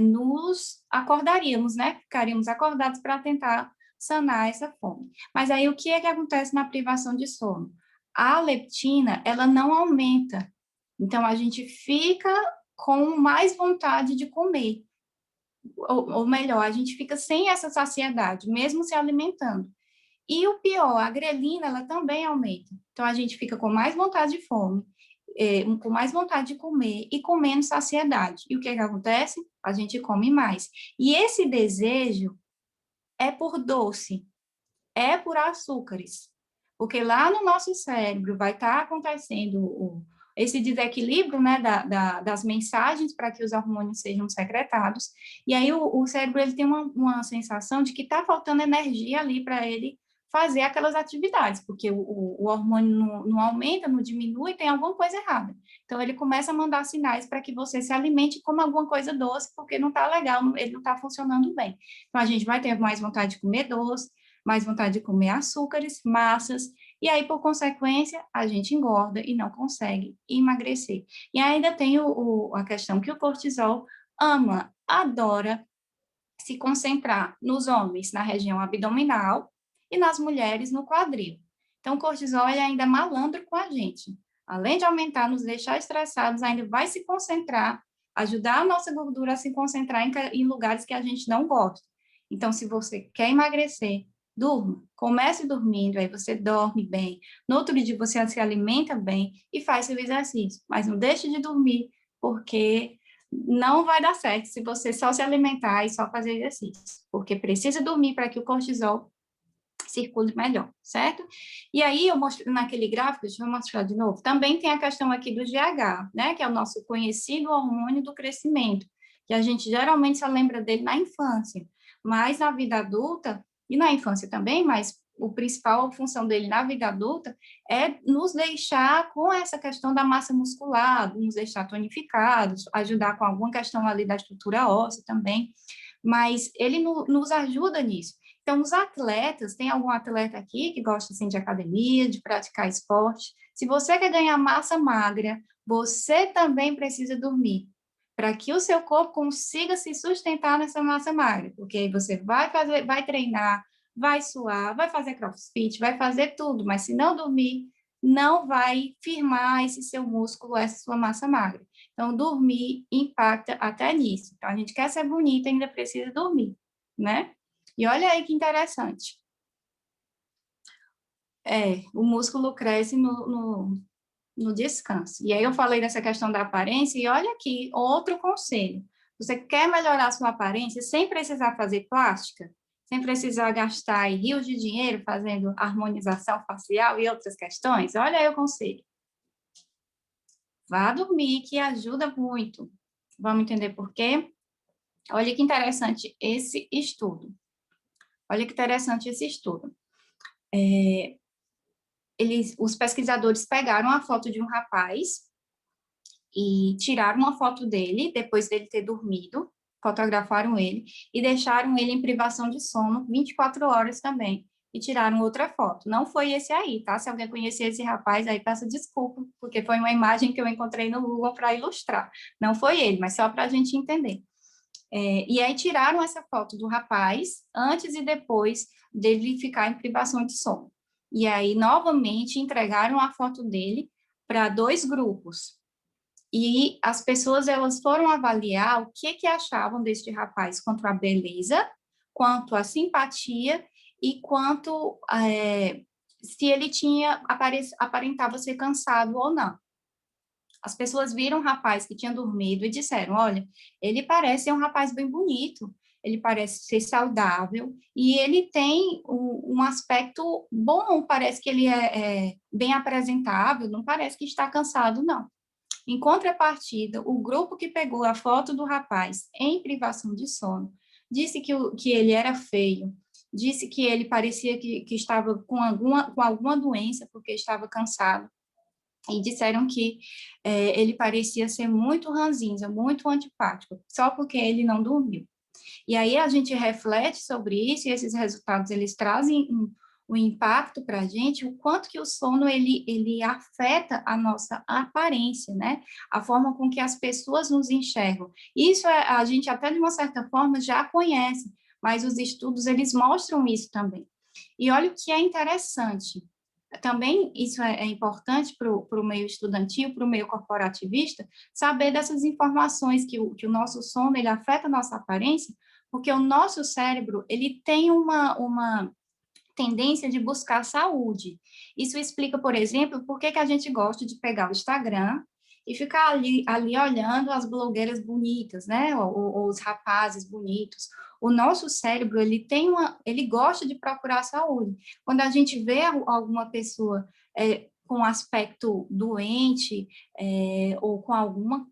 nos acordaríamos, né? Ficaríamos acordados para tentar sanar essa fome. Mas aí o que é que acontece na privação de sono? A leptina, ela não aumenta. Então, a gente fica com mais vontade de comer. Ou melhor, a gente fica sem essa saciedade, mesmo se alimentando. E o pior, a grelina, ela também aumenta. Então, a gente fica com mais vontade de fome, com mais vontade de comer e com menos saciedade. E o que é que acontece? A gente come mais. E esse desejo é por doce, é por açúcares. Porque lá no nosso cérebro vai estar acontecendo esse desequilíbrio, né, das mensagens para que os hormônios sejam secretados. E aí o cérebro ele tem uma sensação de que está faltando energia ali para ele fazer aquelas atividades, porque o hormônio não aumenta, não diminui, tem alguma coisa errada. Então, ele começa a mandar sinais para que você se alimente e coma alguma coisa doce, porque não está legal, ele não está funcionando bem. Então, a gente vai ter mais vontade de comer doce, mais vontade de comer açúcares, massas, e aí, por consequência, a gente engorda e não consegue emagrecer. E ainda tem a questão que o cortisol adora se concentrar nos homens na região abdominal e nas mulheres no quadril. Então, o cortisol ele ainda é malandro com a gente. Além de aumentar, nos deixar estressados, ainda vai se concentrar, ajudar a nossa gordura a se concentrar em lugares que a gente não gosta. Então, se você quer emagrecer, durma. Comece dormindo, aí você dorme bem. No outro dia, você se alimenta bem e faz seu exercício. Mas não deixe de dormir, porque não vai dar certo se você só se alimentar e só fazer exercício, porque precisa dormir para que o cortisol circule melhor, certo? E aí, eu mostro naquele gráfico, deixa eu mostrar de novo, também tem a questão aqui do GH, né, que é o nosso conhecido hormônio do crescimento, que a gente geralmente só lembra dele na infância, mas na vida adulta, e na infância também, mas a principal função dele na vida adulta é nos deixar com essa questão da massa muscular, nos deixar tonificados, ajudar com alguma questão ali da estrutura óssea também, mas ele nos ajuda nisso. Então, os atletas, tem algum atleta aqui que gosta assim, de academia, de praticar esporte? Se você quer ganhar massa magra, você também precisa dormir, para que o seu corpo consiga se sustentar nessa massa magra, porque aí você vai treinar, vai suar, vai fazer crossfit, vai fazer tudo, mas se não dormir, não vai firmar esse seu músculo, essa sua massa magra. Então, dormir impacta até nisso. Então, a gente quer ser bonita, ainda precisa dormir, né? E olha aí que interessante. O músculo cresce no descanso. E aí eu falei dessa questão da aparência, e olha aqui, outro conselho. Você quer melhorar a sua aparência sem precisar fazer plástica? Sem precisar gastar rios de dinheiro fazendo harmonização facial e outras questões? Olha aí o conselho. Vá dormir, que ajuda muito. Vamos entender por quê? Olha que interessante esse estudo. Olha que interessante esse estudo. Os pesquisadores pegaram a foto de um rapaz e tiraram uma foto dele, depois dele ter dormido, fotografaram ele e deixaram ele em privação de sono 24 horas também, e tiraram outra foto. Não foi esse aí, tá? Se alguém conhecer esse rapaz, aí peço desculpa, porque foi uma imagem que eu encontrei no Google para ilustrar. Não foi ele, mas só para a gente entender. E aí tiraram essa foto do rapaz antes e depois dele ficar em privação de sono. E aí, novamente, entregaram a foto dele para 2 grupos. E as pessoas, elas foram avaliar o que achavam deste rapaz, quanto à beleza, quanto à simpatia e quanto se ele aparentava ser cansado ou não. As pessoas viram um rapaz que tinha dormido e disseram, olha, ele parece ser um rapaz bem bonito, ele parece ser saudável e ele tem um aspecto bom, parece que ele é bem apresentável, não parece que está cansado, não. Em contrapartida, o grupo que pegou a foto do rapaz em privação de sono disse que ele era feio, disse que ele parecia que estava com alguma doença porque estava cansado, e disseram que ele parecia ser muito ranzinza, muito antipático, só porque ele não dormiu. E aí a gente reflete sobre isso, e esses resultados, eles trazem um impacto para a gente, o quanto que o sono, ele afeta a nossa aparência, né? A forma com que as pessoas nos enxergam. Isso a gente até, de uma certa forma, já conhece, mas os estudos, eles mostram isso também. E olha o que é interessante, também isso é importante para o meio estudantil, para o meio corporativista, saber dessas informações que o nosso sono, ele afeta a nossa aparência, porque o nosso cérebro, ele tem uma tendência de buscar saúde. Isso explica, por exemplo, por que a gente gosta de pegar o Instagram e ficar ali olhando as blogueiras bonitas, né? Ou os rapazes bonitos. O nosso cérebro, ele gosta de procurar saúde. Quando a gente vê alguma pessoa com aspecto doente ou com alguma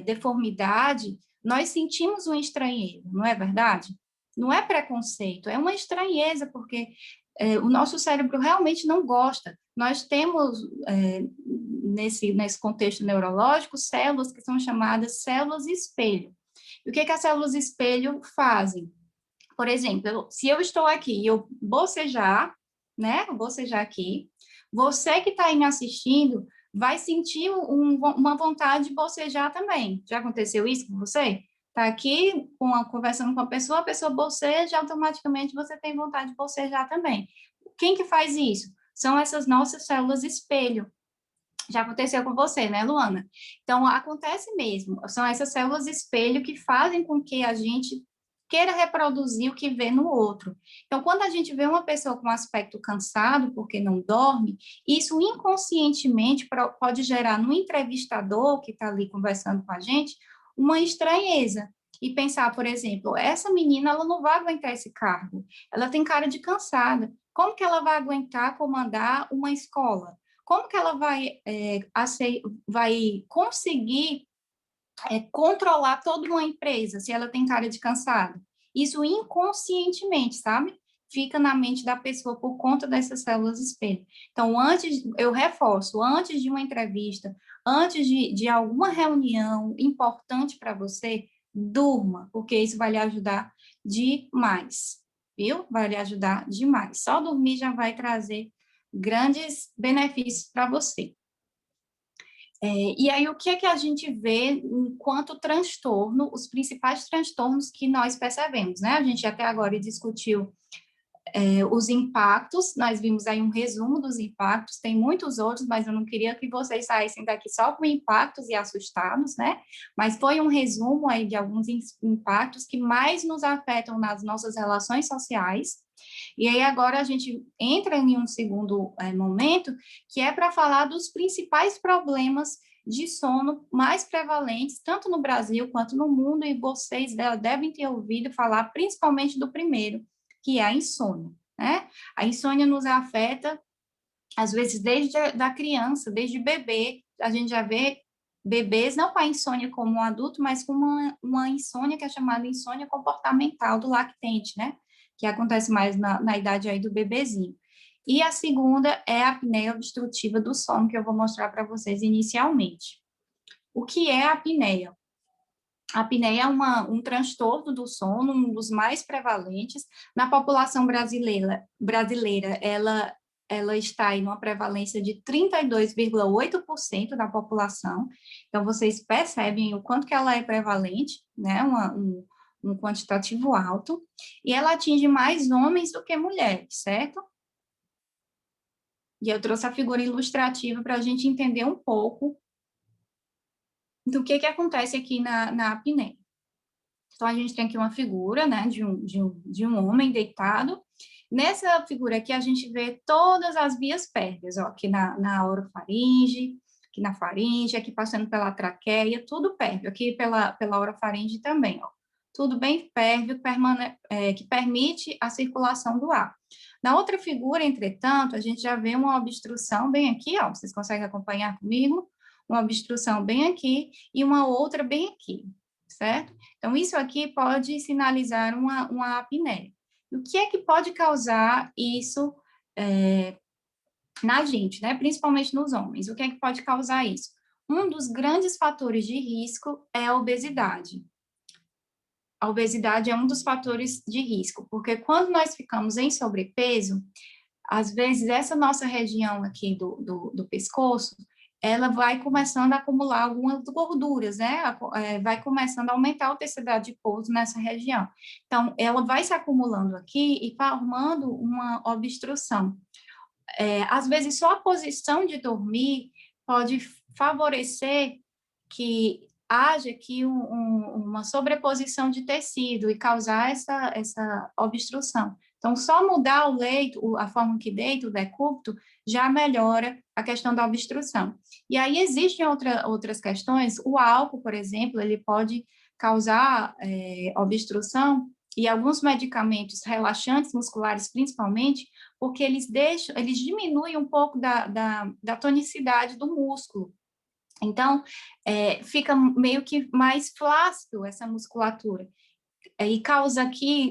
deformidade, nós sentimos uma estranheza, não é verdade? Não é preconceito, é uma estranheza, porque o nosso cérebro realmente não gosta. Nós temos, nesse contexto neurológico, células que são chamadas células espelho. E o que as células espelho fazem? Por exemplo, se eu estou aqui e eu bocejar, né? Bocejar aqui, você que está aí me assistindo vai sentir uma vontade de bocejar também. Já aconteceu isso com você? Está aqui conversando com a pessoa boceja, automaticamente você tem vontade de bocejar também. Quem que faz isso? São essas nossas células espelho. Já aconteceu com você, né, Luana? Então, acontece mesmo. São essas células espelho que fazem com que a gente queira reproduzir o que vê no outro. Então, quando a gente vê uma pessoa com um aspecto cansado porque não dorme, isso inconscientemente pode gerar no entrevistador que está ali conversando com a gente uma estranheza. E pensar, por exemplo, essa menina, ela não vai aguentar esse cargo, ela tem cara de cansada. Como que ela vai aguentar comandar uma escola? Como que ela vai conseguir controlar toda uma empresa se ela tem cara de cansada? Isso inconscientemente, sabe? Fica na mente da pessoa por conta dessas células espelho. Então, eu reforço, antes de uma entrevista, antes de alguma reunião importante para você, durma, porque isso vai lhe ajudar demais, viu? Vai lhe ajudar demais. Só dormir já vai trazer grandes benefícios para você. E aí, o que é que a gente vê enquanto transtorno, os principais transtornos que nós percebemos, né? A gente até agora discutiu os impactos, nós vimos aí um resumo dos impactos, tem muitos outros, mas eu não queria que vocês saíssem daqui só com impactos e assustados, né? Mas foi um resumo aí de alguns impactos que mais nos afetam nas nossas relações sociais. E aí agora a gente entra em um segundo momento, que é para falar dos principais problemas de sono mais prevalentes, tanto no Brasil quanto no mundo, e vocês devem ter ouvido falar principalmente do primeiro, que é a insônia, né? A insônia nos afeta, às vezes, desde a criança, desde bebê. A gente já vê bebês não com a insônia como um adulto, mas com uma insônia que é chamada insônia comportamental do lactente, né? Que acontece mais na idade aí do bebezinho. E a segunda é a apneia obstrutiva do sono, que eu vou mostrar para vocês inicialmente. O que é a apneia? A apneia é um transtorno do sono, um dos mais prevalentes. Na população brasileira ela está em uma prevalência de 32,8% da população. Então, vocês percebem o quanto que ela é prevalente, né? Um quantitativo alto. E ela atinge mais homens do que mulheres, certo? E eu trouxe a figura ilustrativa para a gente entender um pouco Então, o que acontece aqui na apneia? Então, a gente tem aqui uma figura, né, de um homem deitado. Nessa figura aqui, a gente vê todas as vias pérvias, ó, aqui na orofaringe, aqui na faringe, aqui passando pela traqueia, tudo pérvio, aqui pela orofaringe também, ó. Tudo bem pérvio, que permite a circulação do ar. Na outra figura, entretanto, a gente já vê uma obstrução bem aqui, ó, vocês conseguem acompanhar comigo? Uma obstrução bem aqui e uma outra bem aqui, certo? Então, isso aqui pode sinalizar uma apneia. E o que é que pode causar isso na gente, né? Principalmente nos homens? O que é que pode causar isso? Um dos grandes fatores de risco é a obesidade. A obesidade é um dos fatores de risco, porque quando nós ficamos em sobrepeso, às vezes essa nossa região aqui do pescoço, ela vai começando a acumular algumas gorduras, né? Vai começando a aumentar o tecido adiposo nessa região. Então, ela vai se acumulando aqui e formando uma obstrução. Às vezes, só a posição de dormir pode favorecer que haja aqui uma sobreposição de tecido e causar essa obstrução. Então, só mudar o leito, a forma que deita, o decúbito, já melhora a questão da obstrução. E aí existem outras questões. O álcool, por exemplo, ele pode causar obstrução, e alguns medicamentos relaxantes musculares, principalmente, porque eles diminuem um pouco da tonicidade do músculo. Então, fica meio que mais flácido essa musculatura. E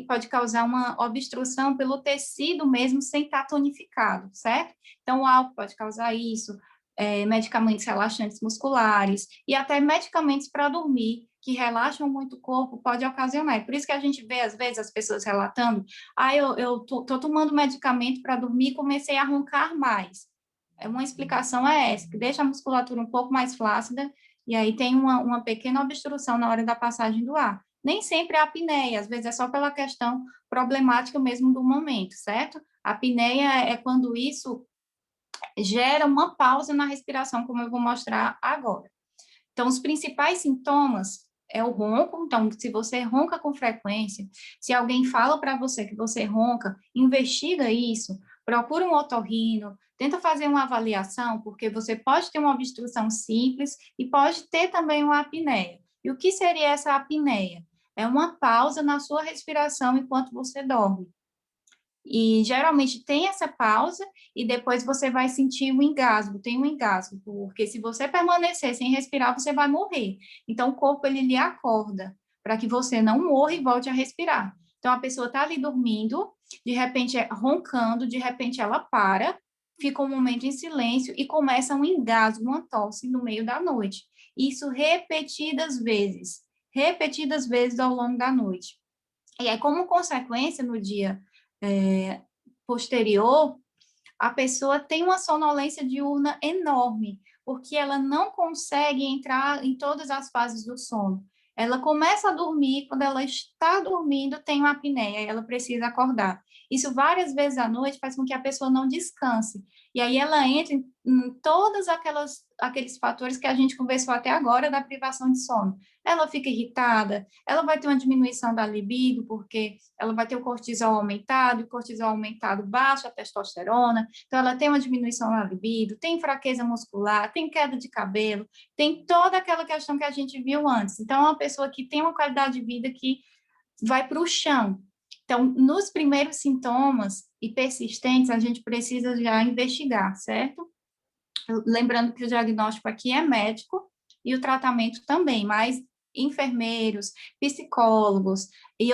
pode causar uma obstrução pelo tecido mesmo sem estar tonificado, certo? Então, o álcool pode causar isso, medicamentos relaxantes musculares e até medicamentos para dormir, que relaxam muito o corpo, pode ocasionar. Por isso que a gente vê, às vezes, as pessoas relatando, eu tô tomando medicamento para dormir e comecei a roncar mais. Uma explicação é essa, que deixa a musculatura um pouco mais flácida, e aí tem uma pequena obstrução na hora da passagem do ar. Nem sempre é apneia, às vezes é só pela questão problemática mesmo do momento, certo? A apneia é quando isso gera uma pausa na respiração, como eu vou mostrar agora. Então, os principais sintomas é o ronco. Então, se você ronca com frequência, se alguém fala para você que você ronca, investiga isso, procura um otorrino, tenta fazer uma avaliação, porque você pode ter uma obstrução simples e pode ter também uma apneia. E o que seria essa apneia? É uma pausa na sua respiração enquanto você dorme. E geralmente tem essa pausa e depois você vai sentir um engasgo, tem um engasgo, porque se você permanecer sem respirar, você vai morrer. Então, o corpo, ele lhe acorda para que você não morra e volte a respirar. Então, a pessoa está ali dormindo, de repente roncando, de repente ela para, fica um momento em silêncio e começa um engasgo, uma tosse no meio da noite. Isso repetidas vezes ao longo da noite. E aí, como consequência, no dia posterior, a pessoa tem uma sonolência diurna enorme, porque ela não consegue entrar em todas as fases do sono. Ela começa a dormir, quando ela está dormindo, tem uma apneia, e ela precisa acordar. Isso várias vezes à noite faz com que a pessoa não descanse. E aí ela entra em todos aqueles fatores que a gente conversou até agora da privação de sono. Ela fica irritada, ela vai ter uma diminuição da libido, porque ela vai ter o cortisol aumentado, e o cortisol aumentado baixa a testosterona, então ela tem uma diminuição na libido, tem fraqueza muscular, tem queda de cabelo, tem toda aquela questão que a gente viu antes. Então, é uma pessoa que tem uma qualidade de vida que vai para o chão. Então, nos primeiros sintomas e persistentes, a gente precisa já investigar, certo? Lembrando que o diagnóstico aqui é médico e o tratamento também, mas enfermeiros, psicólogos e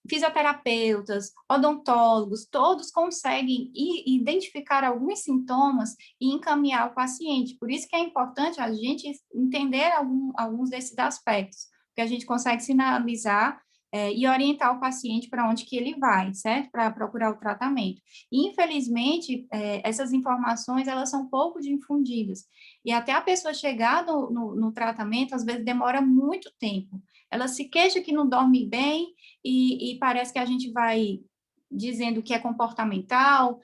fisioterapeutas, odontólogos, todos conseguem identificar alguns sintomas e encaminhar o paciente. Por isso que é importante a gente entender alguns desses aspectos, porque a gente consegue sinalizar e orientar o paciente para onde que ele vai, certo? Para procurar o tratamento. E, infelizmente, essas informações, elas são pouco difundidas. E até a pessoa chegar no tratamento, às vezes demora muito tempo. Ela se queixa que não dorme bem e parece que a gente vai dizendo que é comportamental,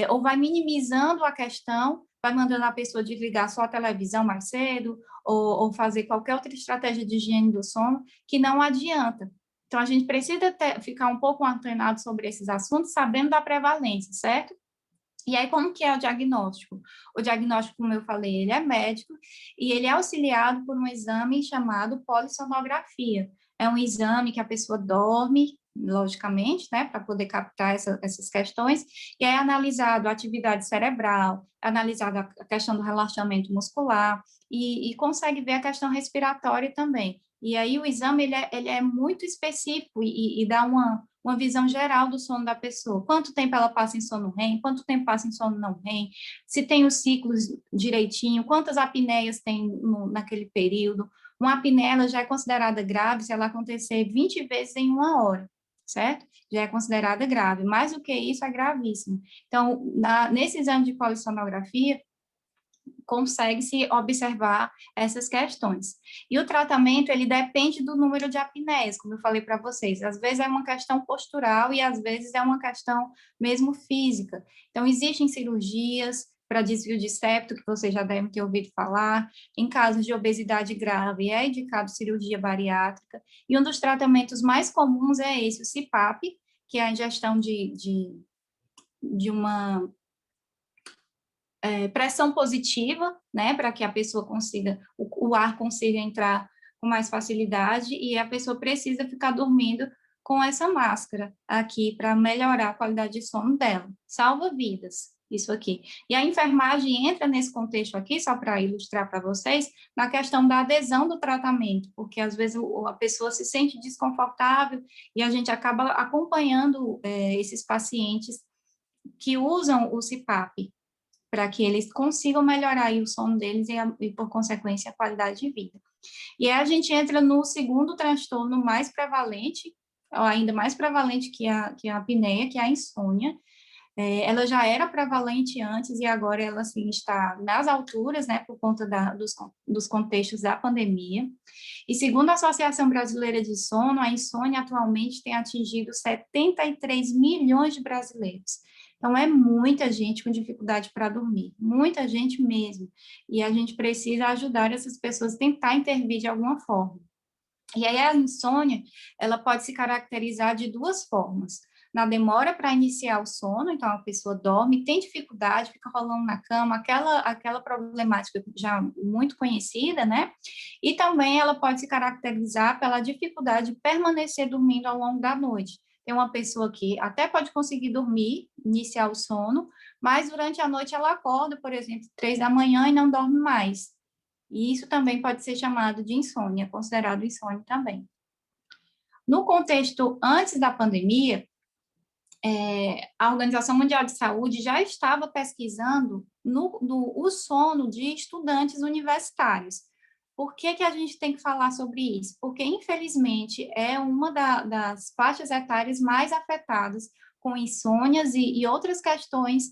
ou vai minimizando a questão, vai mandando a pessoa desligar só a televisão mais cedo, ou fazer qualquer outra estratégia de higiene do sono, que não adianta. Então, a gente precisa ficar um pouco antenado sobre esses assuntos, sabendo da prevalência, certo? E aí, como que é o diagnóstico? O diagnóstico, como eu falei, ele é médico e ele é auxiliado por um exame chamado polissonografia. É um exame que a pessoa dorme, logicamente, né, para poder captar essas questões, e é analisado a atividade cerebral, analisada a questão do relaxamento muscular, e consegue ver a questão respiratória também. E aí o exame, ele é muito específico e dá uma visão geral do sono da pessoa. Quanto tempo ela passa em sono REM, quanto tempo passa em sono não REM, se tem os ciclos direitinho, quantas apneias tem naquele período. Uma apneia ela já é considerada grave se ela acontecer 20 vezes em 1 hora, certo? Já é considerada grave. Mais do que isso, é gravíssimo. Então, nesse exame de polissonografia, consegue-se observar essas questões. E o tratamento, ele depende do número de apneias, como eu falei para vocês. Às vezes é uma questão postural e às vezes é uma questão mesmo física. Então, existem cirurgias para desvio de septo, que vocês já devem ter ouvido falar. Em casos de obesidade grave, é indicado cirurgia bariátrica. E um dos tratamentos mais comuns é esse, o CPAP, que é a ingestão de uma pressão positiva, né, para que a pessoa consiga, o ar consiga entrar com mais facilidade, e a pessoa precisa ficar dormindo com essa máscara aqui para melhorar a qualidade de sono dela. Salva vidas, isso aqui. E a enfermagem entra nesse contexto aqui, só para ilustrar para vocês, na questão da adesão do tratamento, porque às vezes a pessoa se sente desconfortável e a gente acaba acompanhando esses pacientes que usam o CPAP, para que eles consigam melhorar aí o sono deles e, por consequência, a qualidade de vida. E aí a gente entra no segundo transtorno mais prevalente, ou ainda mais prevalente que a apneia, que é a insônia. Ela já era prevalente antes e agora ela, assim, está nas alturas, né, por conta dos contextos da pandemia. E segundo a Associação Brasileira de Sono, a insônia atualmente tem atingido 73 milhões de brasileiros. Então, é muita gente com dificuldade para dormir, muita gente mesmo. E a gente precisa ajudar essas pessoas a tentar intervir de alguma forma. E aí, a insônia, ela pode se caracterizar de duas formas. Na demora para iniciar o sono, então a pessoa dorme, tem dificuldade, fica rolando na cama, aquela problemática já muito conhecida, né? E também ela pode se caracterizar pela dificuldade de permanecer dormindo ao longo da noite. Tem uma pessoa que até pode conseguir dormir, iniciar o sono, mas durante a noite ela acorda, por exemplo, 3 da manhã e não dorme mais. E isso também pode ser chamado de insônia, considerado insônia também. No contexto antes da pandemia, a Organização Mundial de Saúde já estava pesquisando o sono de estudantes universitários. Por que a gente tem que falar sobre isso? Porque, infelizmente, é uma das faixas etárias mais afetadas com insônias e outras questões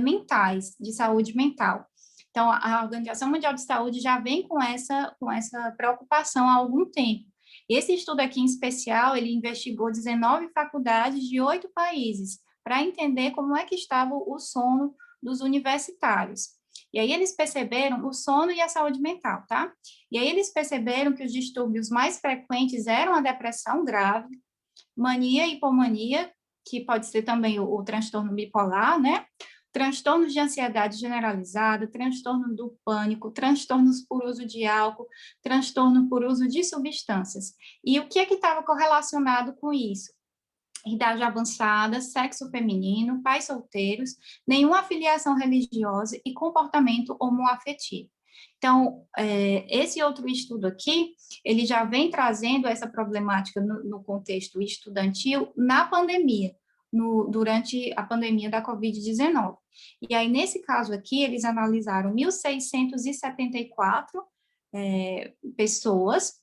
mentais, de saúde mental. Então, a Organização Mundial de Saúde já vem com essa preocupação há algum tempo. Esse estudo aqui, em especial, ele investigou 19 faculdades de 8 países, para entender como é que estava o sono dos universitários. E aí eles perceberam o sono e a saúde mental, tá? E aí eles perceberam que os distúrbios mais frequentes eram a depressão grave, mania e hipomania, que pode ser também o transtorno bipolar, né? Transtornos de ansiedade generalizada, transtorno do pânico, transtornos por uso de álcool, transtorno por uso de substâncias. E o que estava correlacionado com isso? Idade avançada, sexo feminino, pais solteiros, nenhuma afiliação religiosa e comportamento homoafetivo. Então, esse outro estudo aqui, ele já vem trazendo essa problemática no contexto estudantil na pandemia, durante a pandemia da Covid-19. E aí, nesse caso aqui, eles analisaram 1.674 pessoas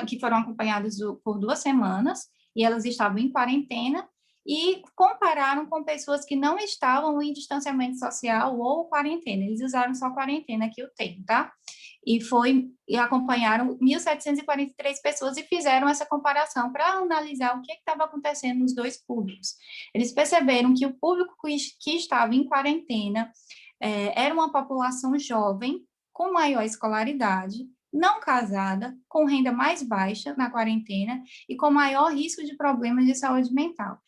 que foram acompanhadas por 2 semanas, e elas estavam em quarentena, e compararam com pessoas que não estavam em distanciamento social ou quarentena. Eles usaram só quarentena aqui o termo, tá? E acompanharam 1.743 pessoas e fizeram essa comparação para analisar o que estava acontecendo nos dois públicos. Eles perceberam que o público que estava em quarentena era uma população jovem, com maior escolaridade, não casada, com renda mais baixa na quarentena e com maior risco de problemas de saúde mental.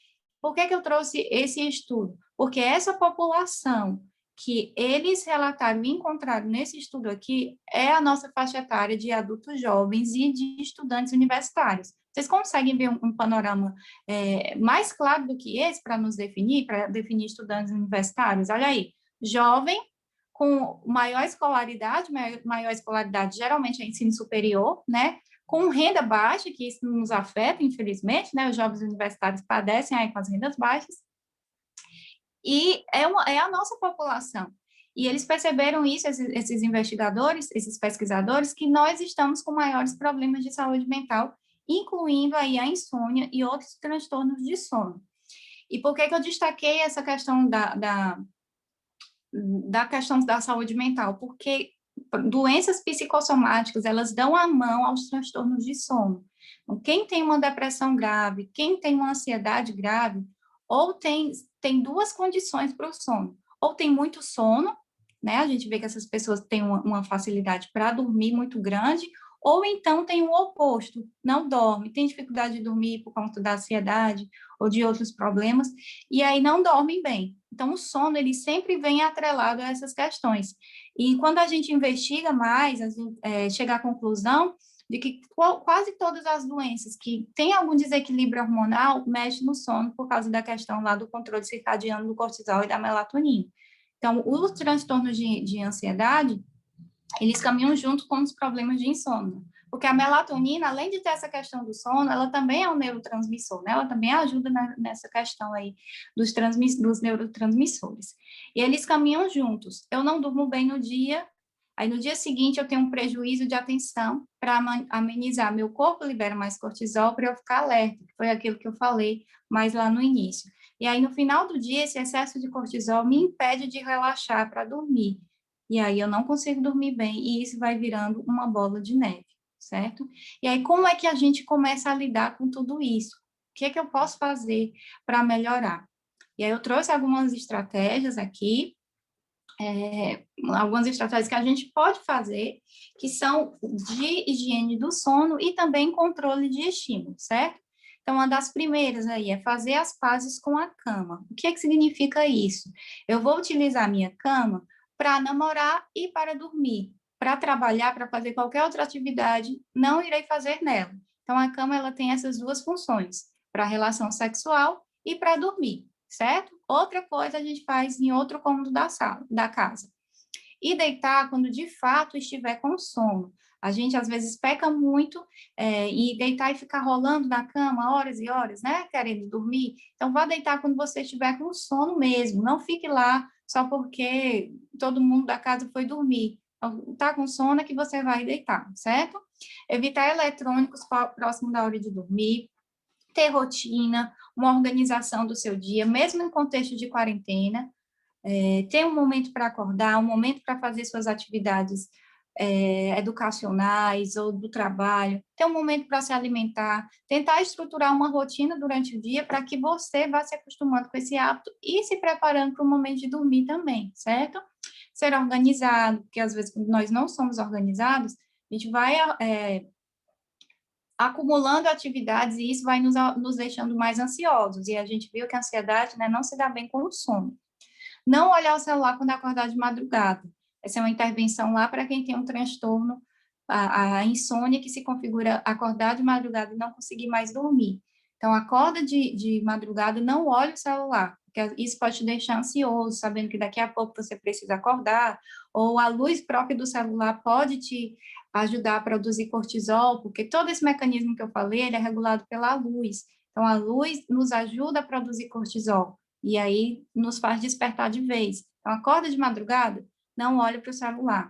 Por que eu trouxe esse estudo? Porque essa população que eles relataram e encontraram nesse estudo aqui é a nossa faixa etária de adultos jovens e de estudantes universitários. Vocês conseguem ver um panorama mais claro do que esse para definir estudantes universitários? Olha aí, jovem, com maior escolaridade geralmente é ensino superior, né? Com renda baixa, que isso nos afeta, infelizmente, né? Os jovens universitários padecem aí com as rendas baixas, e é a nossa população. E eles perceberam isso, esses investigadores, esses pesquisadores, que nós estamos com maiores problemas de saúde mental, incluindo aí a insônia e outros transtornos de sono. E por que eu destaquei essa questão da questão da saúde mental? Porque doenças psicossomáticas, elas dão a mão aos transtornos de sono. Então, quem tem uma depressão grave, quem tem uma ansiedade grave, ou tem duas condições para o sono. Ou tem muito sono, né? A gente vê que essas pessoas têm uma facilidade para dormir muito grande, ou então tem o oposto, não dorme, tem dificuldade de dormir por conta da ansiedade ou de outros problemas, e aí não dormem bem. Então, o sono, ele sempre vem atrelado a essas questões. E quando a gente investiga mais, chega à conclusão de que quase todas as doenças que têm algum desequilíbrio hormonal mexem no sono por causa da questão lá do controle circadiano do cortisol e da melatonina. Então, os transtornos de ansiedade, eles caminham junto com os problemas de insônia, porque a melatonina, além de ter essa questão do sono, ela também é um neurotransmissor, né? Ela também ajuda nessa questão aí dos neurotransmissores. E eles caminham juntos. Eu não durmo bem no dia, aí no dia seguinte eu tenho um prejuízo de atenção, para amenizar, meu corpo libera mais cortisol para eu ficar alerta, que foi aquilo que eu falei mais lá no início. E aí no final do dia, esse excesso de cortisol me impede de relaxar para dormir. E aí eu não consigo dormir bem, e isso vai virando uma bola de neve, certo? E aí, como é que a gente começa a lidar com tudo isso? O que é que eu posso fazer para melhorar? E aí eu trouxe algumas estratégias aqui, algumas estratégias que a gente pode fazer, que são de higiene do sono e também controle de estímulo, certo? Então, uma das primeiras aí é fazer as pazes com a cama. O que é que significa isso? Eu vou utilizar a minha cama para namorar e para dormir. Para trabalhar, para fazer qualquer outra atividade, não irei fazer nela. Então, a cama ela tem essas duas funções, para relação sexual e para dormir, certo? Outra coisa a gente faz em outro cômodo da casa. E deitar quando de fato estiver com sono. A gente, às vezes, peca muito e deitar e ficar rolando na cama horas e horas, né? Querendo dormir. Então, vá deitar quando você estiver com sono mesmo. Não fique lá só porque todo mundo da casa foi dormir. Tá com sono é que você vai deitar, certo? Evitar eletrônicos próximo da hora de dormir. Ter rotina, uma organização do seu dia, mesmo em contexto de quarentena. Ter um momento para acordar, um momento para fazer suas atividades educacionais ou do trabalho, ter um momento para se alimentar, tentar estruturar uma rotina durante o dia para que você vá se acostumando com esse hábito e se preparando para o momento de dormir também, certo? Ser organizado, porque às vezes quando nós não somos organizados, a gente vai acumulando atividades e isso vai nos deixando mais ansiosos, e a gente viu que a ansiedade, né, não se dá bem com o sono. Não olhar o celular quando acordar de madrugada. Essa é uma intervenção lá para quem tem um transtorno, a insônia, que se configura acordar de madrugada e não conseguir mais dormir. Então, acorda de madrugada, não olhe o celular, porque isso pode te deixar ansioso, sabendo que daqui a pouco você precisa acordar, ou a luz própria do celular pode te ajudar a produzir cortisol, porque todo esse mecanismo que eu falei, ele é regulado pela luz. Então, a luz nos ajuda a produzir cortisol, e aí nos faz despertar de vez. Então, acorda de madrugada, não olhe para o celular.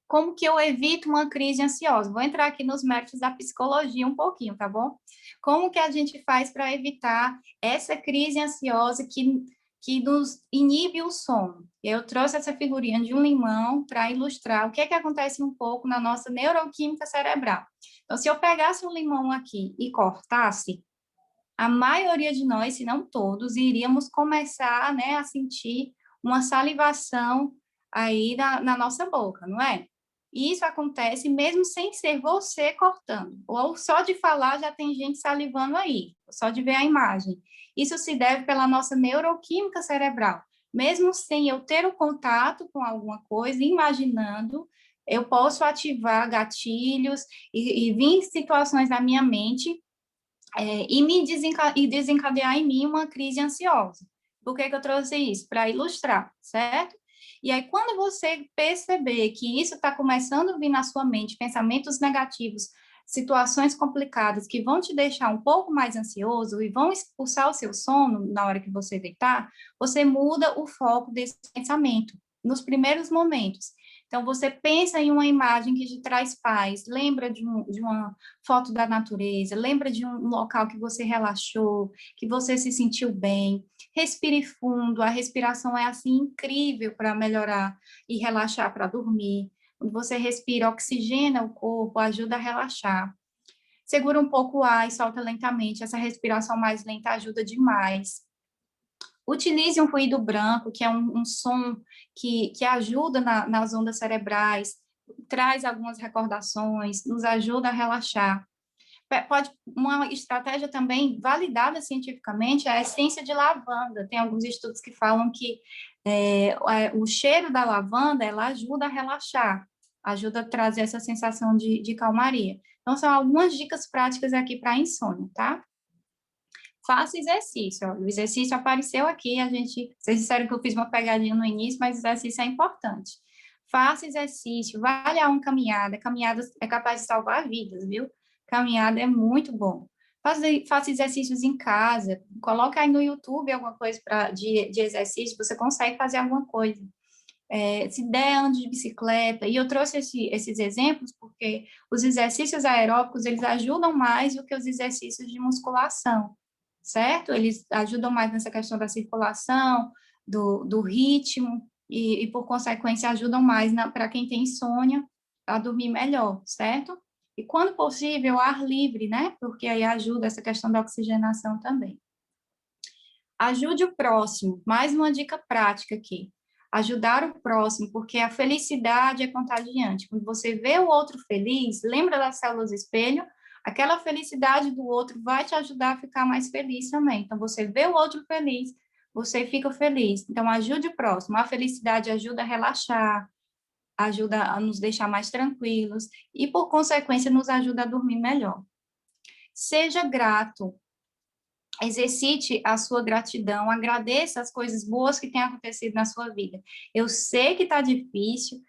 Como que eu evito uma crise ansiosa? Vou entrar aqui nos méritos da psicologia um pouquinho, tá bom? Como que a gente faz para evitar essa crise ansiosa que nos inibe o sono? Eu trouxe essa figurinha de um limão para ilustrar o que é que acontece um pouco na nossa neuroquímica cerebral. Então, se eu pegasse um limão aqui e cortasse, a maioria de nós, se não todos, iríamos começar, né, a sentir uma salivação aí na nossa boca, não é? E isso acontece mesmo sem ser você cortando, ou só de falar já tem gente salivando aí, só de ver a imagem. Isso se deve pela nossa neuroquímica cerebral. Mesmo sem eu ter o contato com alguma coisa, imaginando, eu posso ativar gatilhos e vir situações na minha mente e desencadear em mim uma crise ansiosa. Por que eu trouxe isso? Para ilustrar, certo? E aí, quando você perceber que isso está começando a vir na sua mente, pensamentos negativos, situações complicadas que vão te deixar um pouco mais ansioso e vão expulsar o seu sono na hora que você deitar, você muda o foco desse pensamento nos primeiros momentos. Então, você pensa em uma imagem que te traz paz, lembra de uma foto da natureza, lembra de um local que você relaxou, que você se sentiu bem. Respire fundo, a respiração é assim incrível para melhorar e relaxar para dormir. Quando você respira, oxigena o corpo, ajuda a relaxar. Segura um pouco o ar e solta lentamente. Essa respiração mais lenta ajuda demais. Utilize um ruído branco, que é um som que ajuda nas ondas cerebrais, traz algumas recordações, nos ajuda a relaxar. Uma estratégia também validada cientificamente é a essência de lavanda. Tem alguns estudos que falam que o cheiro da lavanda, ela ajuda a relaxar, ajuda a trazer essa sensação de calmaria. Então, são algumas dicas práticas aqui para insônia, tá? Faça exercício. Ó. O exercício apareceu aqui, vocês disseram que eu fiz uma pegadinha no início, mas exercício é importante. Faça exercício, vá olhar uma caminhada. Caminhada é capaz de salvar vidas, viu? Caminhada é muito bom. Faça exercícios em casa, coloca aí no YouTube alguma coisa de exercício, você consegue fazer alguma coisa. Se der, ande de bicicleta. E eu trouxe esses exemplos porque os exercícios aeróbicos, eles ajudam mais do que os exercícios de musculação, certo? Eles ajudam mais nessa questão da circulação, do ritmo, e por consequência, ajudam mais para quem tem insônia a dormir melhor, certo? E quando possível, ar livre, né? Porque aí ajuda essa questão da oxigenação também. Ajude o próximo, mais uma dica prática aqui. Ajudar o próximo, porque a felicidade é contagiante. Quando você vê o outro feliz, lembra das células espelho? Aquela felicidade do outro vai te ajudar a ficar mais feliz também. Então, você vê o outro feliz, você fica feliz. Então, ajude o próximo. A felicidade ajuda a relaxar, ajuda a nos deixar mais tranquilos e, por consequência, nos ajuda a dormir melhor. Seja grato. Exercite a sua gratidão, agradeça as coisas boas que têm acontecido na sua vida. Eu sei que está difícil,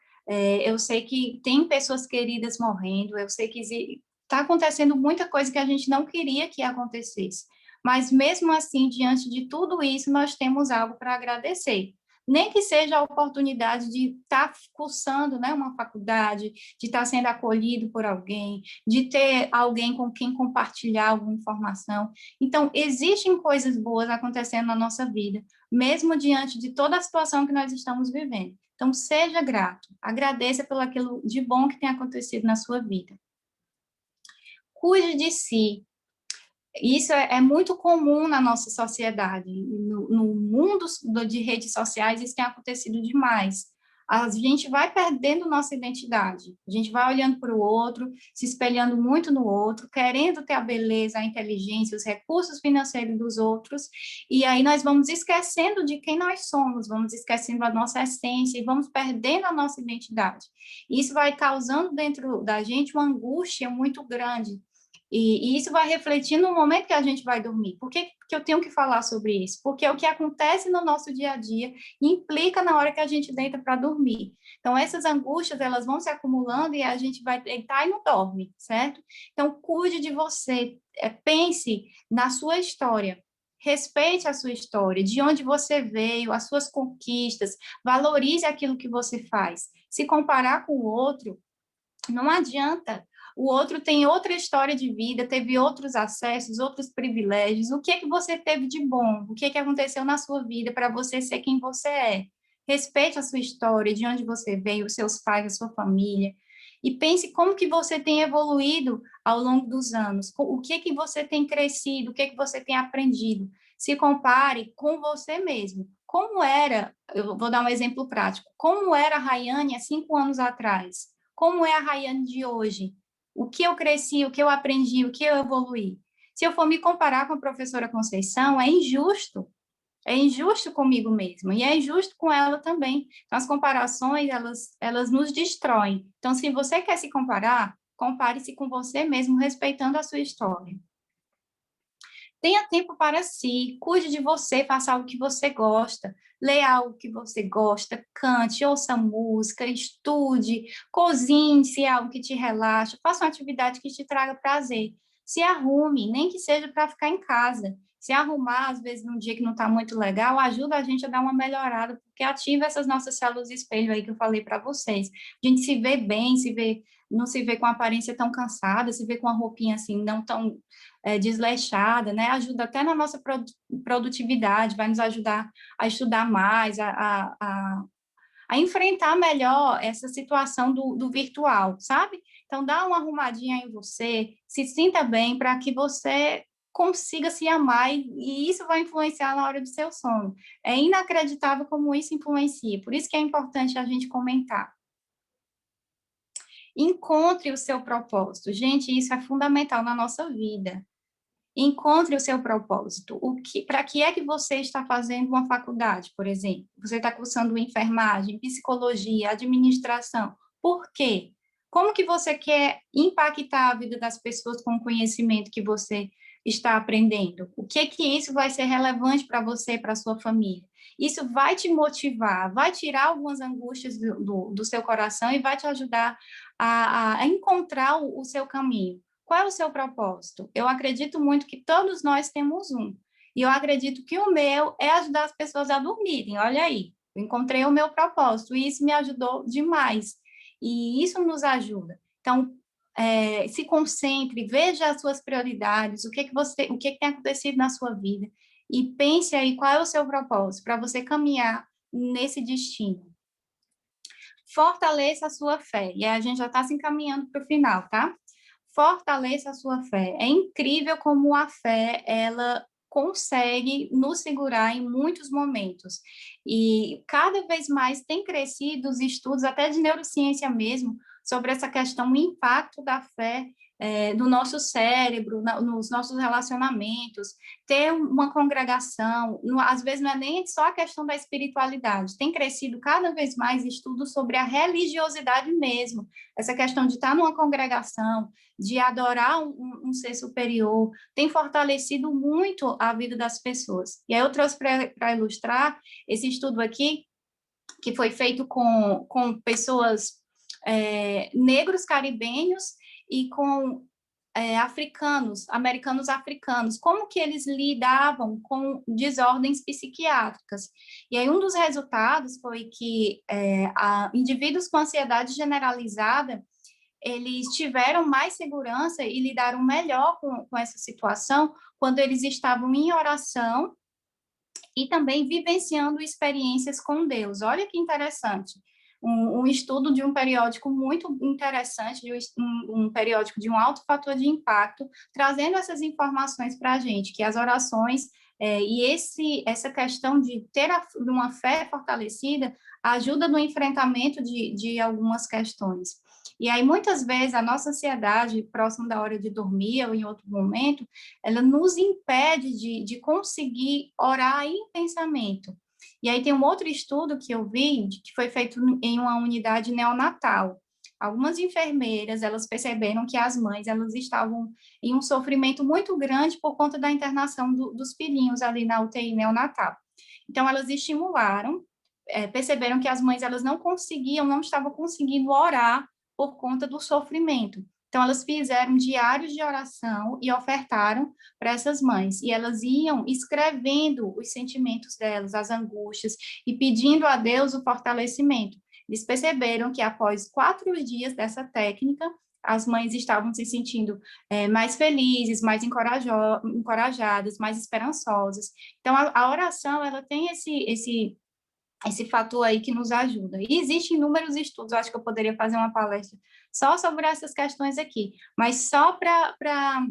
eu sei que tem pessoas queridas morrendo, eu sei que está acontecendo muita coisa que a gente não queria que acontecesse, mas mesmo assim, diante de tudo isso, nós temos algo para agradecer. Nem que seja a oportunidade de estar cursando, né, uma faculdade, de estar sendo acolhido por alguém, de ter alguém com quem compartilhar alguma informação. Então, existem coisas boas acontecendo na nossa vida, mesmo diante de toda a situação que nós estamos vivendo. Então, seja grato, agradeça pelo aquilo de bom que tem acontecido na sua vida. Cuide de si. Isso é muito comum na nossa sociedade. No mundo de redes sociais, isso tem acontecido demais. A gente vai perdendo nossa identidade. A gente vai olhando para o outro, se espelhando muito no outro, querendo ter a beleza, a inteligência, os recursos financeiros dos outros, e aí nós vamos esquecendo de quem nós somos, vamos esquecendo a nossa essência e vamos perdendo a nossa identidade. Isso vai causando dentro da gente uma angústia muito grande. E isso vai refletir no momento que a gente vai dormir. Por que eu tenho que falar sobre isso? Porque é o que acontece no nosso dia a dia implica na hora que a gente deita para dormir. Então, essas angústias, elas vão se acumulando e a gente vai deitar e não dorme, certo? Então, cuide de você, pense na sua história, respeite a sua história, de onde você veio, as suas conquistas, valorize aquilo que você faz. Se comparar com o outro, não adianta. O outro tem outra história de vida, teve outros acessos, outros privilégios. O que é que você teve de bom? O que é que aconteceu na sua vida para você ser quem você é? Respeite a sua história, de onde você veio, os seus pais, a sua família. E pense como que você tem evoluído ao longo dos anos. O que é que você tem crescido, o que é que você tem aprendido. Se compare com você mesmo. como era, eu vou dar um exemplo prático, como era a Rayane há 5 anos atrás? Como é a Rayane de hoje? O que eu cresci, o que eu aprendi, o que eu evoluí? Se eu for me comparar com a professora Conceição, é injusto. É injusto comigo mesma e é injusto com ela também. Então, as comparações, elas nos destroem. Então, se você quer se comparar, compare-se com você mesmo, respeitando a sua história. Tenha tempo para si, cuide de você, faça algo que você gosta, leia algo que você gosta, cante, ouça música, estude, cozinhe se é algo que te relaxa, faça uma atividade que te traga prazer. Se arrume, nem que seja para ficar em casa. Se arrumar, às vezes, num dia que não está muito legal, ajuda a gente a dar uma melhorada, porque ativa essas nossas células de espelho aí que eu falei para vocês. A gente se vê bem, não se vê com a aparência tão cansada, se vê com a roupinha assim, não tão desleixada, né? Ajuda até na nossa produtividade, vai nos ajudar a estudar mais, a enfrentar melhor essa situação do virtual, sabe? Então, dá uma arrumadinha em você, se sinta bem para que você consiga se amar e isso vai influenciar na hora do seu sono. É inacreditável como isso influencia, por isso que é importante a gente comentar. Encontre o seu propósito. Gente, isso é fundamental na nossa vida. Encontre o seu propósito. Para que é que você está fazendo uma faculdade, por exemplo? Você está cursando enfermagem, psicologia, administração. Por quê? Como que você quer impactar a vida das pessoas com o conhecimento que você está aprendendo? O que isso vai ser relevante para você e para a sua família? Isso vai te motivar, vai tirar algumas angústias do seu coração e vai te ajudar a encontrar o seu caminho. Qual é o seu propósito? Eu acredito muito que todos nós temos um. E eu acredito que o meu é ajudar as pessoas a dormirem. Olha aí, eu encontrei o meu propósito e isso me ajudou demais. E isso nos ajuda. Então, se concentre, veja as suas prioridades, o que tem acontecido na sua vida e pense aí qual é o seu propósito para você caminhar nesse destino. Fortaleça a sua fé. E a gente já está se encaminhando para o final, tá? Fortaleça a sua fé. É incrível como a fé, ela consegue nos segurar em muitos momentos. E cada vez mais tem crescido os estudos, até de neurociência mesmo, sobre essa questão, o impacto da fé no nosso cérebro, nos nossos relacionamentos, ter uma congregação, às vezes não é nem só a questão da espiritualidade, tem crescido cada vez mais estudos sobre a religiosidade mesmo, essa questão de estar numa congregação, de adorar um ser superior, tem fortalecido muito a vida das pessoas. E aí eu trouxe para ilustrar esse estudo aqui, que foi feito com pessoas negros caribenhos e com americanos africanos, como que eles lidavam com desordens psiquiátricas. E aí um dos resultados foi que indivíduos com ansiedade generalizada, eles tiveram mais segurança e lidaram melhor com essa situação quando eles estavam em oração e também vivenciando experiências com Deus. Olha que interessante. Um estudo de um periódico muito interessante, um periódico de um alto fator de impacto, trazendo essas informações para a gente, que as orações e essa questão de ter uma fé fortalecida ajuda no enfrentamento de algumas questões. E aí, muitas vezes, a nossa ansiedade, próximo da hora de dormir ou em outro momento, ela nos impede de conseguir orar em pensamento. E aí tem um outro estudo que eu vi, que foi feito em uma unidade neonatal. Algumas enfermeiras, elas perceberam que as mães, elas estavam em um sofrimento muito grande por conta da internação dos filhinhos ali na UTI neonatal. Então, elas estimularam, perceberam que as mães, elas não estavam conseguindo orar por conta do sofrimento. Então, elas fizeram diários de oração e ofertaram para essas mães. E elas iam escrevendo os sentimentos delas, as angústias, e pedindo a Deus o fortalecimento. Eles perceberam que após 4 dias dessa técnica, as mães estavam se sentindo mais felizes, mais encorajadas, mais esperançosas. Então, a oração, ela tem esse fator aí que nos ajuda. E existem inúmeros estudos, eu acho que eu poderia fazer uma palestra só sobre essas questões aqui, mas só para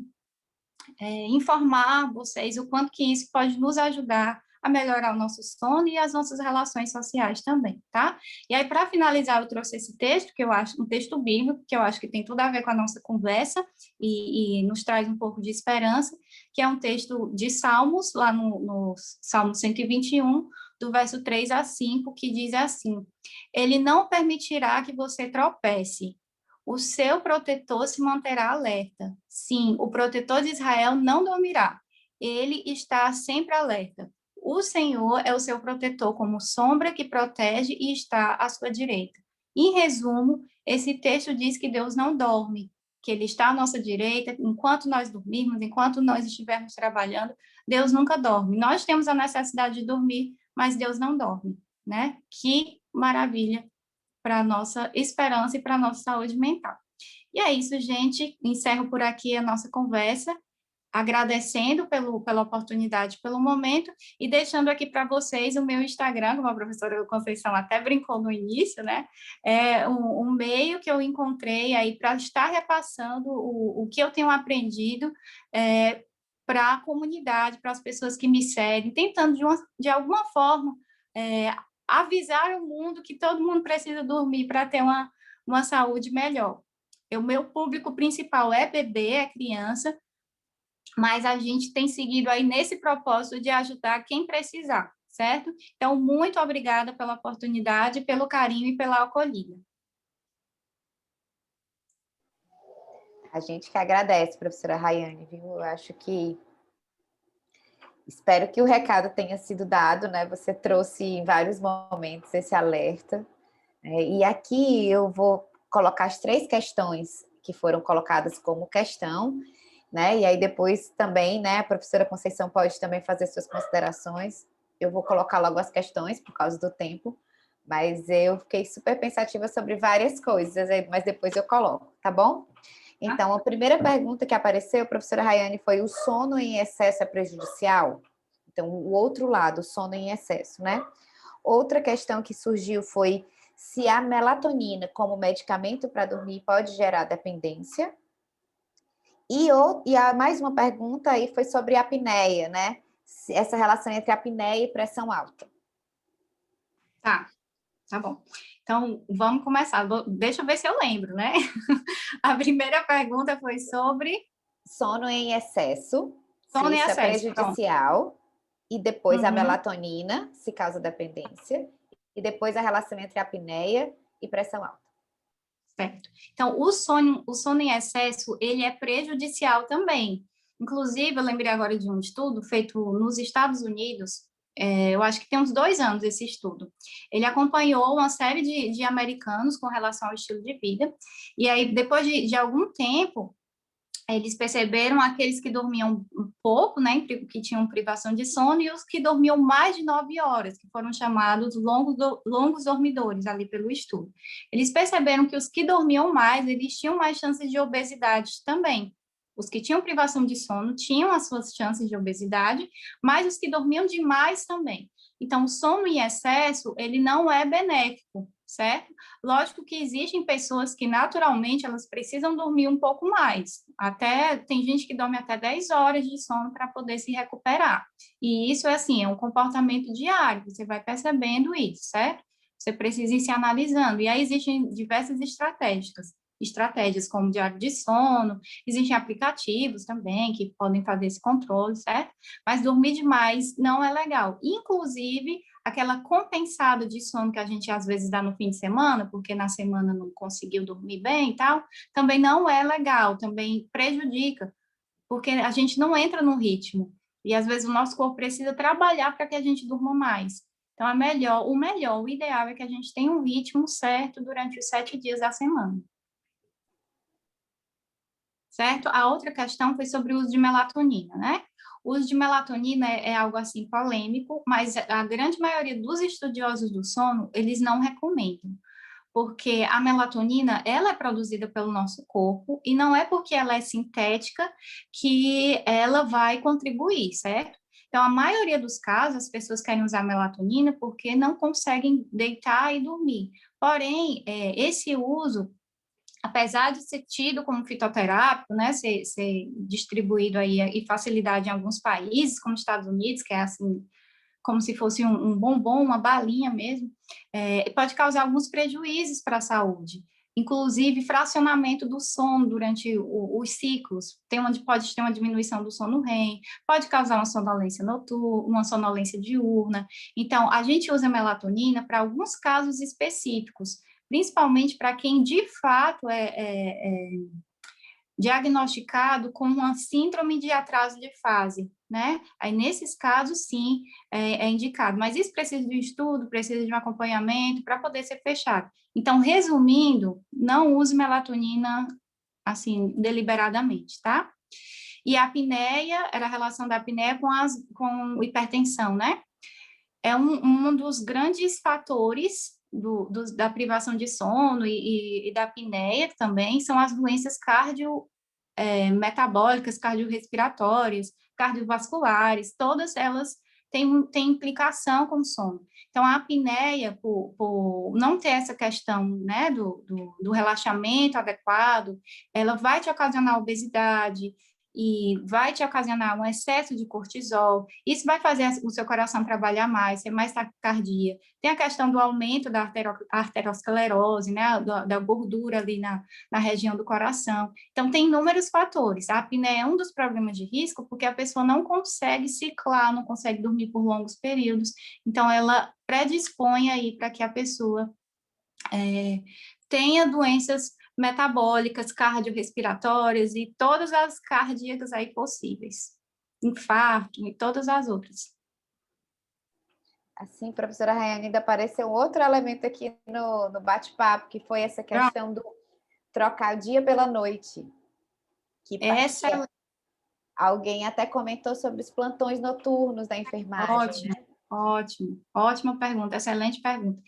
informar vocês o quanto que isso pode nos ajudar a melhorar o nosso sono e as nossas relações sociais também, tá? E aí, para finalizar, eu trouxe esse texto, que eu acho um texto bíblico, que eu acho que tem tudo a ver com a nossa conversa e nos traz um pouco de esperança, que é um texto de Salmos, lá no Salmo 121, do verso 3 a 5, que diz assim: Ele não permitirá que você tropece, o seu protetor se manterá alerta. Sim, o protetor de Israel não dormirá. Ele está sempre alerta. O Senhor é o seu protetor, como sombra que protege e está à sua direita. Em resumo, esse texto diz que Deus não dorme, que Ele está à nossa direita, enquanto nós dormirmos, enquanto nós estivermos trabalhando, Deus nunca dorme. Nós temos a necessidade de dormir, mas Deus não dorme, né? Que maravilha para a nossa esperança e para a nossa saúde mental. E é isso, gente. Encerro por aqui a nossa conversa, agradecendo pela oportunidade, pelo momento, e deixando aqui para vocês o meu Instagram, como a professora Conceição até brincou no início, né? É um meio que eu encontrei aí para estar repassando o que eu tenho aprendido para a comunidade, para as pessoas que me seguem, tentando de alguma forma avisar o mundo que todo mundo precisa dormir para ter uma saúde melhor. O meu público principal é bebê, é criança, mas a gente tem seguido aí nesse propósito de ajudar quem precisar, certo? Então, muito obrigada pela oportunidade, pelo carinho e pela acolhida. A gente que agradece, professora Rayane, viu? Eu acho que espero que o recado tenha sido dado, né? Você trouxe em vários momentos esse alerta. E aqui eu vou colocar as 3 questões que foram colocadas como questão, né? E aí depois também, né, a professora Conceição pode também fazer suas considerações. Eu vou colocar logo as questões por causa do tempo, mas eu fiquei super pensativa sobre várias coisas, mas depois eu coloco, tá bom? Então, a primeira pergunta que apareceu, professora Rayane, foi: o sono em excesso é prejudicial? Então, o outro lado, o sono em excesso, né? Outra questão que surgiu foi se a melatonina como medicamento para dormir pode gerar dependência. E mais uma pergunta aí foi sobre a apneia, né? Essa relação entre apneia e pressão alta. Tá bom. Então, vamos começar. Deixa eu ver se eu lembro, né? A primeira pergunta foi sobre sono em excesso. Sono se em isso excesso, é prejudicial. Pronto. E depois a melatonina, se causa dependência. E depois a relação entre apneia e pressão alta. Certo. Então, o sono em excesso, ele é prejudicial também. Inclusive, eu lembrei agora de um estudo feito nos Estados Unidos, eu acho que tem uns 2 anos esse estudo. Ele acompanhou uma série de americanos com relação ao estilo de vida, e aí, depois de algum tempo, eles perceberam aqueles que dormiam um pouco, né, que tinham privação de sono, e os que dormiam mais de 9 horas, que foram chamados longos dormidores, ali pelo estudo. Eles perceberam que os que dormiam mais, eles tinham mais chances de obesidade também. Os que tinham privação de sono tinham as suas chances de obesidade, mas os que dormiam demais também. Então, o sono em excesso, ele não é benéfico, certo? Lógico que existem pessoas que, naturalmente, elas precisam dormir um pouco mais. Tem gente que dorme até 10 horas de sono para poder se recuperar. E isso, é um comportamento diário, você vai percebendo isso, certo? Você precisa ir se analisando. E aí existem diversas estratégias como diário de sono, existem aplicativos também que podem fazer esse controle, certo? Mas dormir demais não é legal. Inclusive, aquela compensada de sono que a gente às vezes dá no fim de semana, porque na semana não conseguiu dormir bem e tal, também não é legal, também prejudica, porque a gente não entra no ritmo. E às vezes o nosso corpo precisa trabalhar para que a gente durma mais. Então, o ideal é que a gente tenha um ritmo certo durante os 7 dias da semana. Certo? A outra questão foi sobre o uso de melatonina, né? O uso de melatonina é algo assim polêmico, mas a grande maioria dos estudiosos do sono, eles não recomendam, porque a melatonina, ela é produzida pelo nosso corpo e não é porque ela é sintética que ela vai contribuir, certo? Então, a maioria dos casos, as pessoas querem usar melatonina porque não conseguem deitar e dormir. Porém, esse uso, apesar de ser tido como fitoterápico, né, ser distribuído aí e facilidade em alguns países, como Estados Unidos, que é assim, como se fosse um bombom, uma balinha mesmo, pode causar alguns prejuízos para a saúde, inclusive fracionamento do sono durante os ciclos, pode ter uma diminuição do sono REM, pode causar uma sonolência noturna, uma sonolência diurna. Então, a gente usa melatonina para alguns casos específicos, principalmente para quem de fato é diagnosticado com uma síndrome de atraso de fase, né? Aí, nesses casos, sim, é indicado. Mas isso precisa de um estudo, precisa de um acompanhamento para poder ser fechado. Então, resumindo, não use melatonina, assim, deliberadamente, tá? E a apneia, era a relação da apneia com hipertensão, né? É um dos grandes fatores da privação de sono e da apneia também, são as doenças metabólicas, cardiorrespiratórias, cardiovasculares, todas elas têm implicação com o sono. Então, a apneia, por não ter essa questão, né, do relaxamento adequado, ela vai te ocasionar obesidade, e vai te ocasionar um excesso de cortisol, isso vai fazer o seu coração trabalhar mais, ser mais taquicardia. Tem a questão do aumento da arteriosclerose, né, da gordura ali na região do coração. Então, tem inúmeros fatores. A apneia é um dos problemas de risco, porque a pessoa não consegue ciclar, não consegue dormir por longos períodos, então ela predispõe aí para que a pessoa tenha doenças metabólicas, cardiorrespiratórias e todas as cardíacas aí possíveis, infarto e todas as outras. Assim, professora Rayane, ainda apareceu outro elemento aqui no bate-papo, que foi essa questão do trocar o dia pela noite. Alguém até comentou sobre os plantões noturnos da enfermagem. Ótimo. Né? Ótima pergunta, excelente pergunta.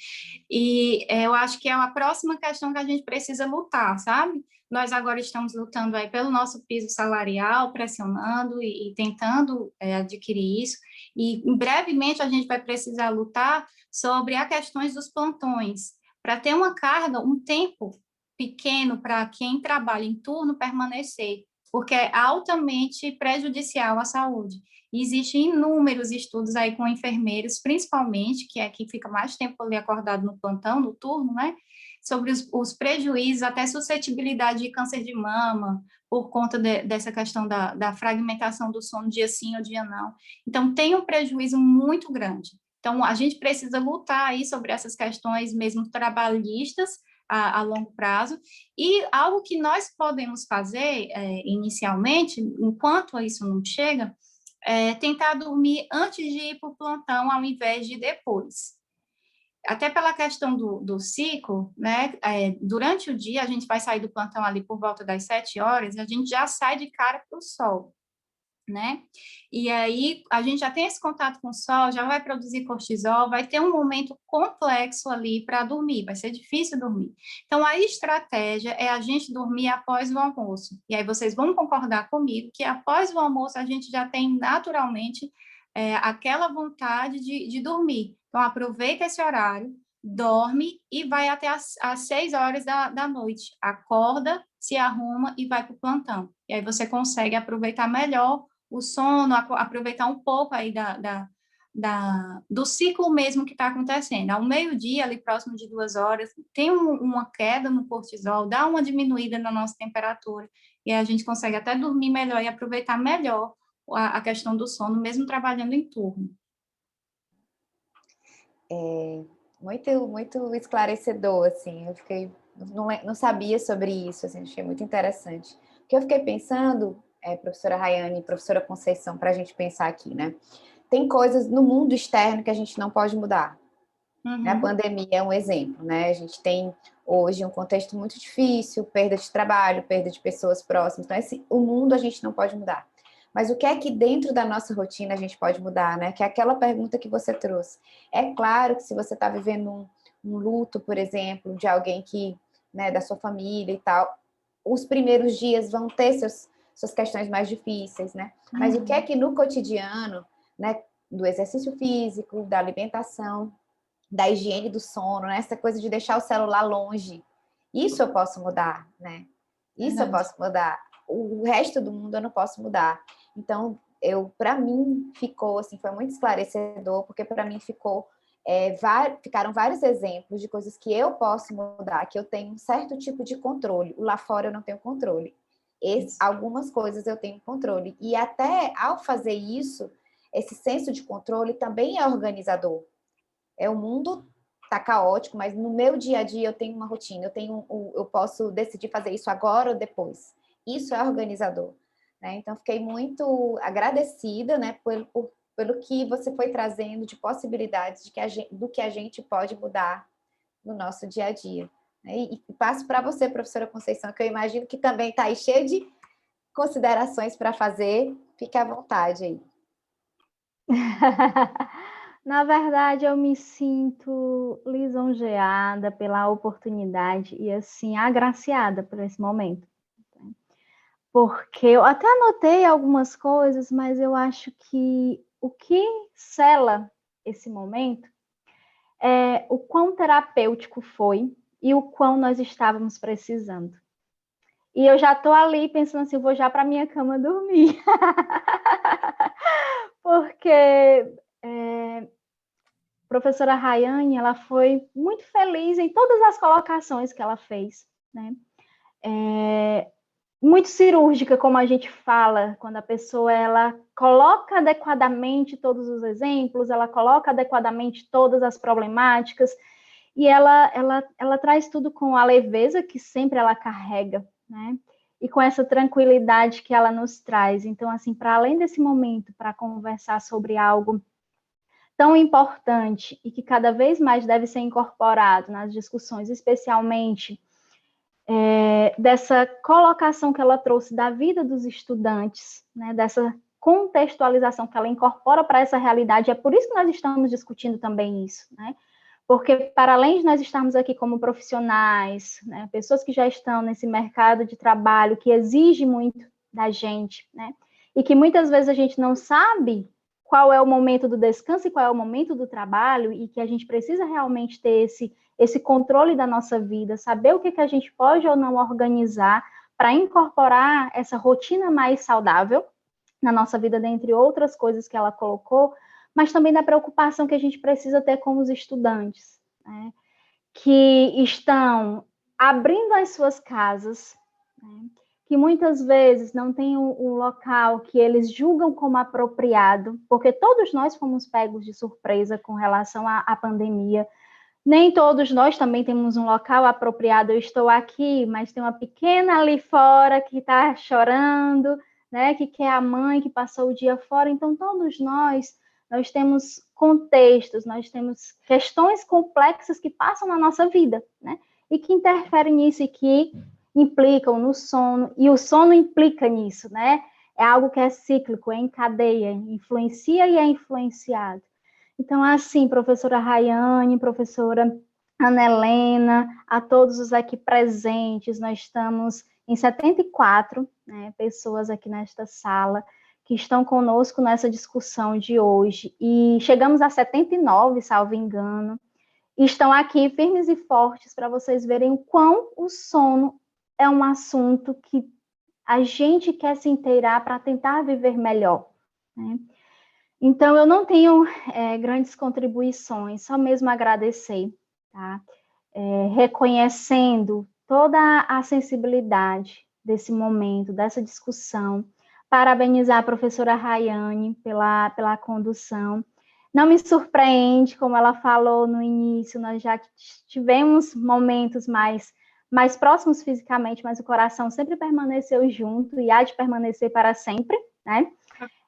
E eu acho que é a próxima questão que a gente precisa lutar, sabe? Nós agora estamos lutando aí pelo nosso piso salarial, pressionando e tentando adquirir isso, e brevemente a gente vai precisar lutar sobre as questões dos plantões, para ter uma carga, um tempo pequeno para quem trabalha em turno permanecer, porque é altamente prejudicial à saúde. E existem inúmeros estudos aí com enfermeiros, principalmente, que é quem fica mais tempo ali acordado no plantão, no turno, né? Sobre os prejuízos, até suscetibilidade de câncer de mama, por conta dessa questão da fragmentação do sono, dia sim ou dia não. Então, tem um prejuízo muito grande. Então, a gente precisa lutar aí sobre essas questões mesmo trabalhistas, a longo prazo, e algo que nós podemos fazer inicialmente, enquanto isso não chega, tentar dormir antes de ir para o plantão, ao invés de depois. Até pela questão do ciclo, né? Durante o dia, a gente vai sair do plantão ali por volta das 7 horas, e a gente já sai de cara para o sol, né? E aí, a gente já tem esse contato com o sol, já vai produzir cortisol, vai ter um momento complexo ali para dormir, vai ser difícil dormir. Então, a estratégia é a gente dormir após o almoço. E aí, vocês vão concordar comigo que após o almoço, a gente já tem naturalmente aquela vontade de dormir. Então, aproveita esse horário, dorme e vai até às 6 horas da noite. Acorda, se arruma e vai para o plantão. E aí, você consegue aproveitar melhor o sono, aproveitar um pouco aí do ciclo mesmo que está acontecendo. Ao meio-dia, ali próximo de 2 horas, tem uma queda no cortisol, dá uma diminuída na nossa temperatura, e a gente consegue até dormir melhor e aproveitar melhor a questão do sono, mesmo trabalhando em turno. Muito, muito esclarecedor, assim, eu fiquei, não sabia sobre isso, assim, achei muito interessante. O que eu fiquei pensando, professora Rayane e professora Conceição, para a gente pensar aqui, né? Tem coisas no mundo externo que a gente não pode mudar. Uhum. A pandemia é um exemplo, né? A gente tem hoje um contexto muito difícil, perda de trabalho, perda de pessoas próximas. Então, o mundo a gente não pode mudar. Mas o que é que dentro da nossa rotina a gente pode mudar, né? Que é aquela pergunta que você trouxe. É claro que se você está vivendo um luto, por exemplo, de alguém que, né, da sua família e tal, os primeiros dias vão ter suas questões mais difíceis, né? Mas o que é que no cotidiano, né, do exercício físico, da alimentação, da higiene do sono, né, essa coisa de deixar o celular longe, isso eu posso mudar, né? Isso eu posso mudar. O resto do mundo eu não posso mudar. Então, para mim ficou assim, foi muito esclarecedor, porque para mim ficaram vários exemplos de coisas que eu posso mudar, que eu tenho um certo tipo de controle. Lá fora eu não tenho controle. Algumas coisas eu tenho controle. E até ao fazer isso, esse senso de controle também é organizador. O mundo está caótico, mas no meu dia a dia eu tenho uma rotina, eu posso decidir fazer isso agora ou depois. Isso é organizador. Né? Então, fiquei muito agradecida, né, pelo que você foi trazendo de possibilidades do que a gente pode mudar no nosso dia a dia. Né? E passo para você, professora Conceição, que eu imagino que também está aí cheia de considerações para fazer. Fique à vontade aí. Na verdade, eu me sinto lisonjeada pela oportunidade e, assim, agraciada por esse momento. Porque eu até anotei algumas coisas, mas eu acho que o que sela esse momento é o quão terapêutico foi e o quão nós estávamos precisando. E eu já estou ali pensando assim, eu vou já para minha cama dormir. Porque a professora Rayane, ela foi muito feliz em todas as colocações que ela fez, né? Muito cirúrgica, como a gente fala, quando a pessoa ela coloca adequadamente todos os exemplos, ela coloca adequadamente todas as problemáticas, e ela traz tudo com a leveza que sempre ela carrega, né? E com essa tranquilidade que ela nos traz. Então, assim, para além desse momento, para conversar sobre algo tão importante e que cada vez mais deve ser incorporado nas discussões, especialmente dessa colocação que ela trouxe da vida dos estudantes, né, dessa contextualização que ela incorpora para essa realidade, é por isso que nós estamos discutindo também isso, né? Porque, para além de nós estarmos aqui como profissionais, né, pessoas que já estão nesse mercado de trabalho que exige muito da gente, né, e que muitas vezes a gente não sabe qual é o momento do descanso e qual é o momento do trabalho, e que a gente precisa realmente ter esse controle da nossa vida, saber o que a gente pode ou não organizar para incorporar essa rotina mais saudável na nossa vida, dentre outras coisas que ela colocou, mas também da preocupação que a gente precisa ter com os estudantes, né, que estão abrindo as suas casas, né, que muitas vezes não tem um local que eles julgam como apropriado, porque todos nós fomos pegos de surpresa com relação à pandemia. Nem todos nós também temos um local apropriado. Eu estou aqui, mas tem uma pequena ali fora que está chorando, né, que quer a mãe, que passou o dia fora. Então, todos nós temos contextos, nós temos questões complexas que passam na nossa vida, né, e que interferem nisso e que implicam no sono, e o sono implica nisso, né? É algo que é cíclico, é em cadeia, influencia e é influenciado. Então, assim, professora Rayane, professora Ana Helena, a todos os aqui presentes, nós estamos em 74, né, pessoas aqui nesta sala que estão conosco nessa discussão de hoje, e chegamos a 79, salvo engano, e estão aqui firmes e fortes para vocês verem o quão o sono é um assunto que a gente quer se inteirar para tentar viver melhor, né? Então, eu não tenho grandes contribuições, só mesmo agradecer, tá? Reconhecendo toda a sensibilidade desse momento, dessa discussão, parabenizar a professora Rayane pela condução. Não me surpreende, como ela falou no início, nós já tivemos momentos mais próximos fisicamente, mas o coração sempre permaneceu junto e há de permanecer para sempre, né?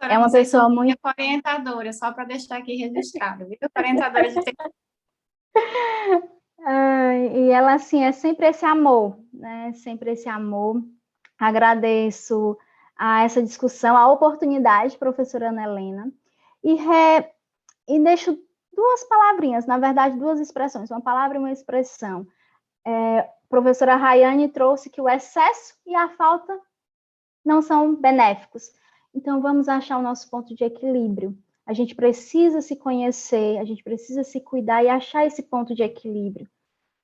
É uma pessoa muito orientadora, só para deixar aqui registrado, viu? Orientadora de e ela, assim, é sempre esse amor, né? Sempre esse amor. Agradeço a essa discussão, a oportunidade, professora Ana Helena, e deixo duas palavrinhas, na verdade, duas expressões, uma palavra e uma expressão. Professora Rayane trouxe que o excesso e a falta não são benéficos. Então, vamos achar o nosso ponto de equilíbrio. A gente precisa se conhecer, a gente precisa se cuidar e achar esse ponto de equilíbrio.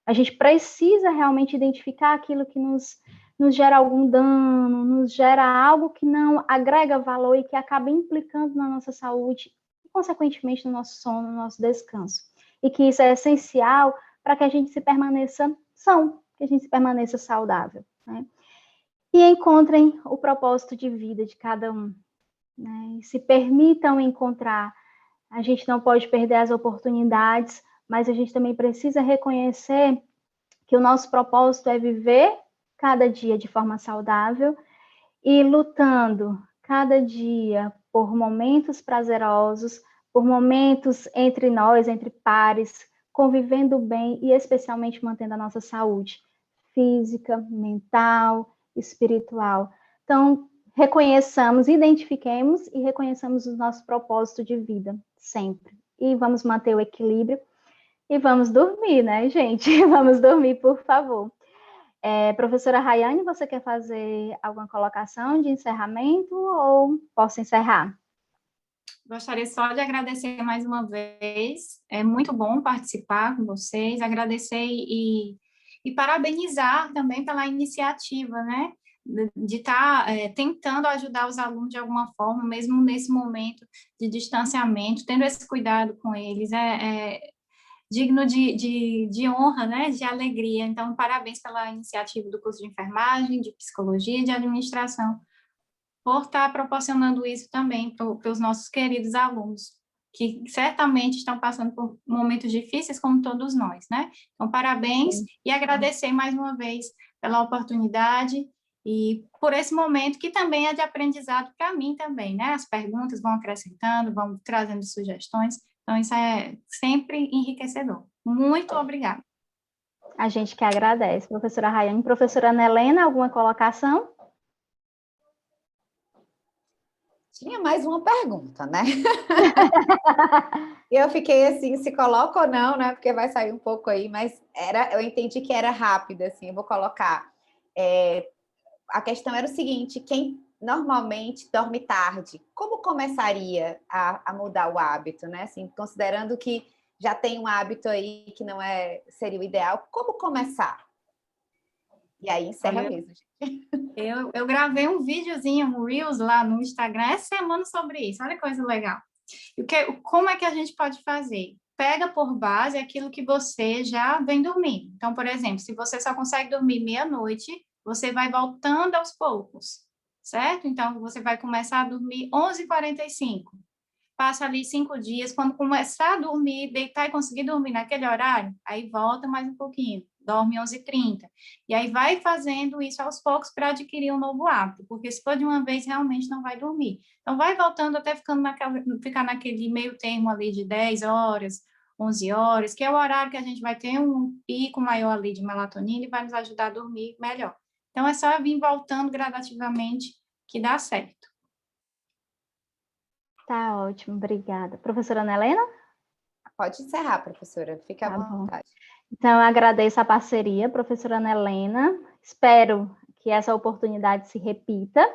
A gente precisa realmente identificar aquilo que nos nos gera algum dano, nos gera algo que não agrega valor e que acaba implicando na nossa saúde e, consequentemente, no nosso sono, no nosso descanso. E que isso é essencial para que a gente se permaneça são, que a gente se permaneça saudável, né? E encontrem o propósito de vida de cada um, né? E se permitam encontrar. A gente não pode perder as oportunidades, mas a gente também precisa reconhecer que o nosso propósito é viver cada dia de forma saudável e lutando cada dia por momentos prazerosos, por momentos entre nós, entre pares, convivendo bem e especialmente mantendo a nossa saúde física, mental, espiritual. Então, reconheçamos, identifiquemos e reconheçamos o nosso propósito de vida, sempre. E vamos manter o equilíbrio e vamos dormir, né, gente? Vamos dormir, por favor. Professora Rayane, você quer fazer alguma colocação de encerramento ou posso encerrar? Gostaria só de agradecer mais uma vez. É muito bom participar com vocês, agradecer e parabenizar também pela iniciativa, né? De estar tentando ajudar os alunos de alguma forma, mesmo nesse momento de distanciamento, tendo esse cuidado com eles. Digno de honra, né, de alegria. Então, parabéns pela iniciativa do curso de enfermagem, de psicologia e de administração, por estar proporcionando isso também para os nossos queridos alunos, que certamente estão passando por momentos difíceis, como todos nós, né? Então, parabéns e agradecer mais uma vez pela oportunidade e por esse momento que também é de aprendizado para mim também, né? As perguntas vão acrescentando, vão trazendo sugestões. Então, isso é sempre enriquecedor. Muito obrigada. A gente que agradece, professora Rayane. Professora Ana Helena, alguma colocação? Tinha mais uma pergunta, né? E eu fiquei assim, se coloca ou não, né? Porque vai sair um pouco aí, mas eu entendi que era rápida, assim, eu vou colocar. A questão era o seguinte: quem normalmente dorme tarde, como começaria a mudar o hábito, né? Assim, considerando que já tem um hábito aí que não seria o ideal, como começar? E aí encerra mesmo, gente. Eu gravei um videozinho, um Reels lá no Instagram essa semana sobre isso. Olha que coisa legal. Como é que a gente pode fazer? Pega por base aquilo que você já vem dormindo. Então, por exemplo, se você só consegue dormir meia-noite, você vai voltando aos poucos, certo? Então, você vai começar a dormir 11h45. Passa ali 5 dias, quando começar a dormir, deitar e conseguir dormir naquele horário, aí volta mais um pouquinho, dorme 11h30. E aí vai fazendo isso aos poucos para adquirir um novo hábito, porque se for de uma vez, realmente não vai dormir. Então, vai voltando até ficar naquele meio termo ali de 10 horas, 11 horas, que é o horário que a gente vai ter um pico maior ali de melatonina e vai nos ajudar a dormir melhor. Então, é só vir voltando gradativamente que dá certo. Tá ótimo, obrigada. Professora Ana Helena? Pode encerrar, professora, fica à vontade. Então, eu agradeço a parceria, professora Ana Helena. Espero que essa oportunidade se repita.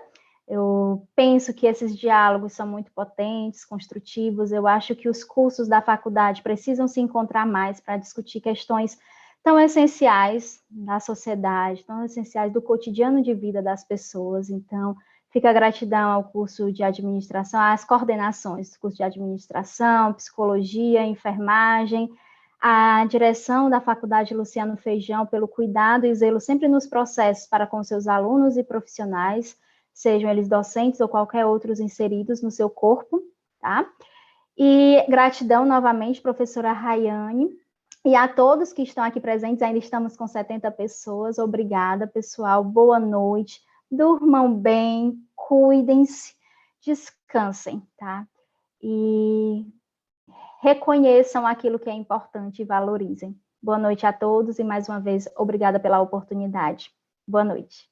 Eu penso que esses diálogos são muito potentes, construtivos. Eu acho que os cursos da faculdade precisam se encontrar mais para discutir questões tão essenciais da sociedade, tão essenciais do cotidiano de vida das pessoas. Então, fica a gratidão ao curso de administração, às coordenações do curso de administração, psicologia, enfermagem, à direção da Faculdade Luciano Feijão pelo cuidado e zelo sempre nos processos para com seus alunos e profissionais, sejam eles docentes ou qualquer outros inseridos no seu corpo, tá? E gratidão novamente, professora Rayane, e a todos que estão aqui presentes, ainda estamos com 70 pessoas, obrigada, pessoal, boa noite, durmam bem, cuidem-se, descansem, tá? E reconheçam aquilo que é importante e valorizem. Boa noite a todos e, mais uma vez, obrigada pela oportunidade. Boa noite.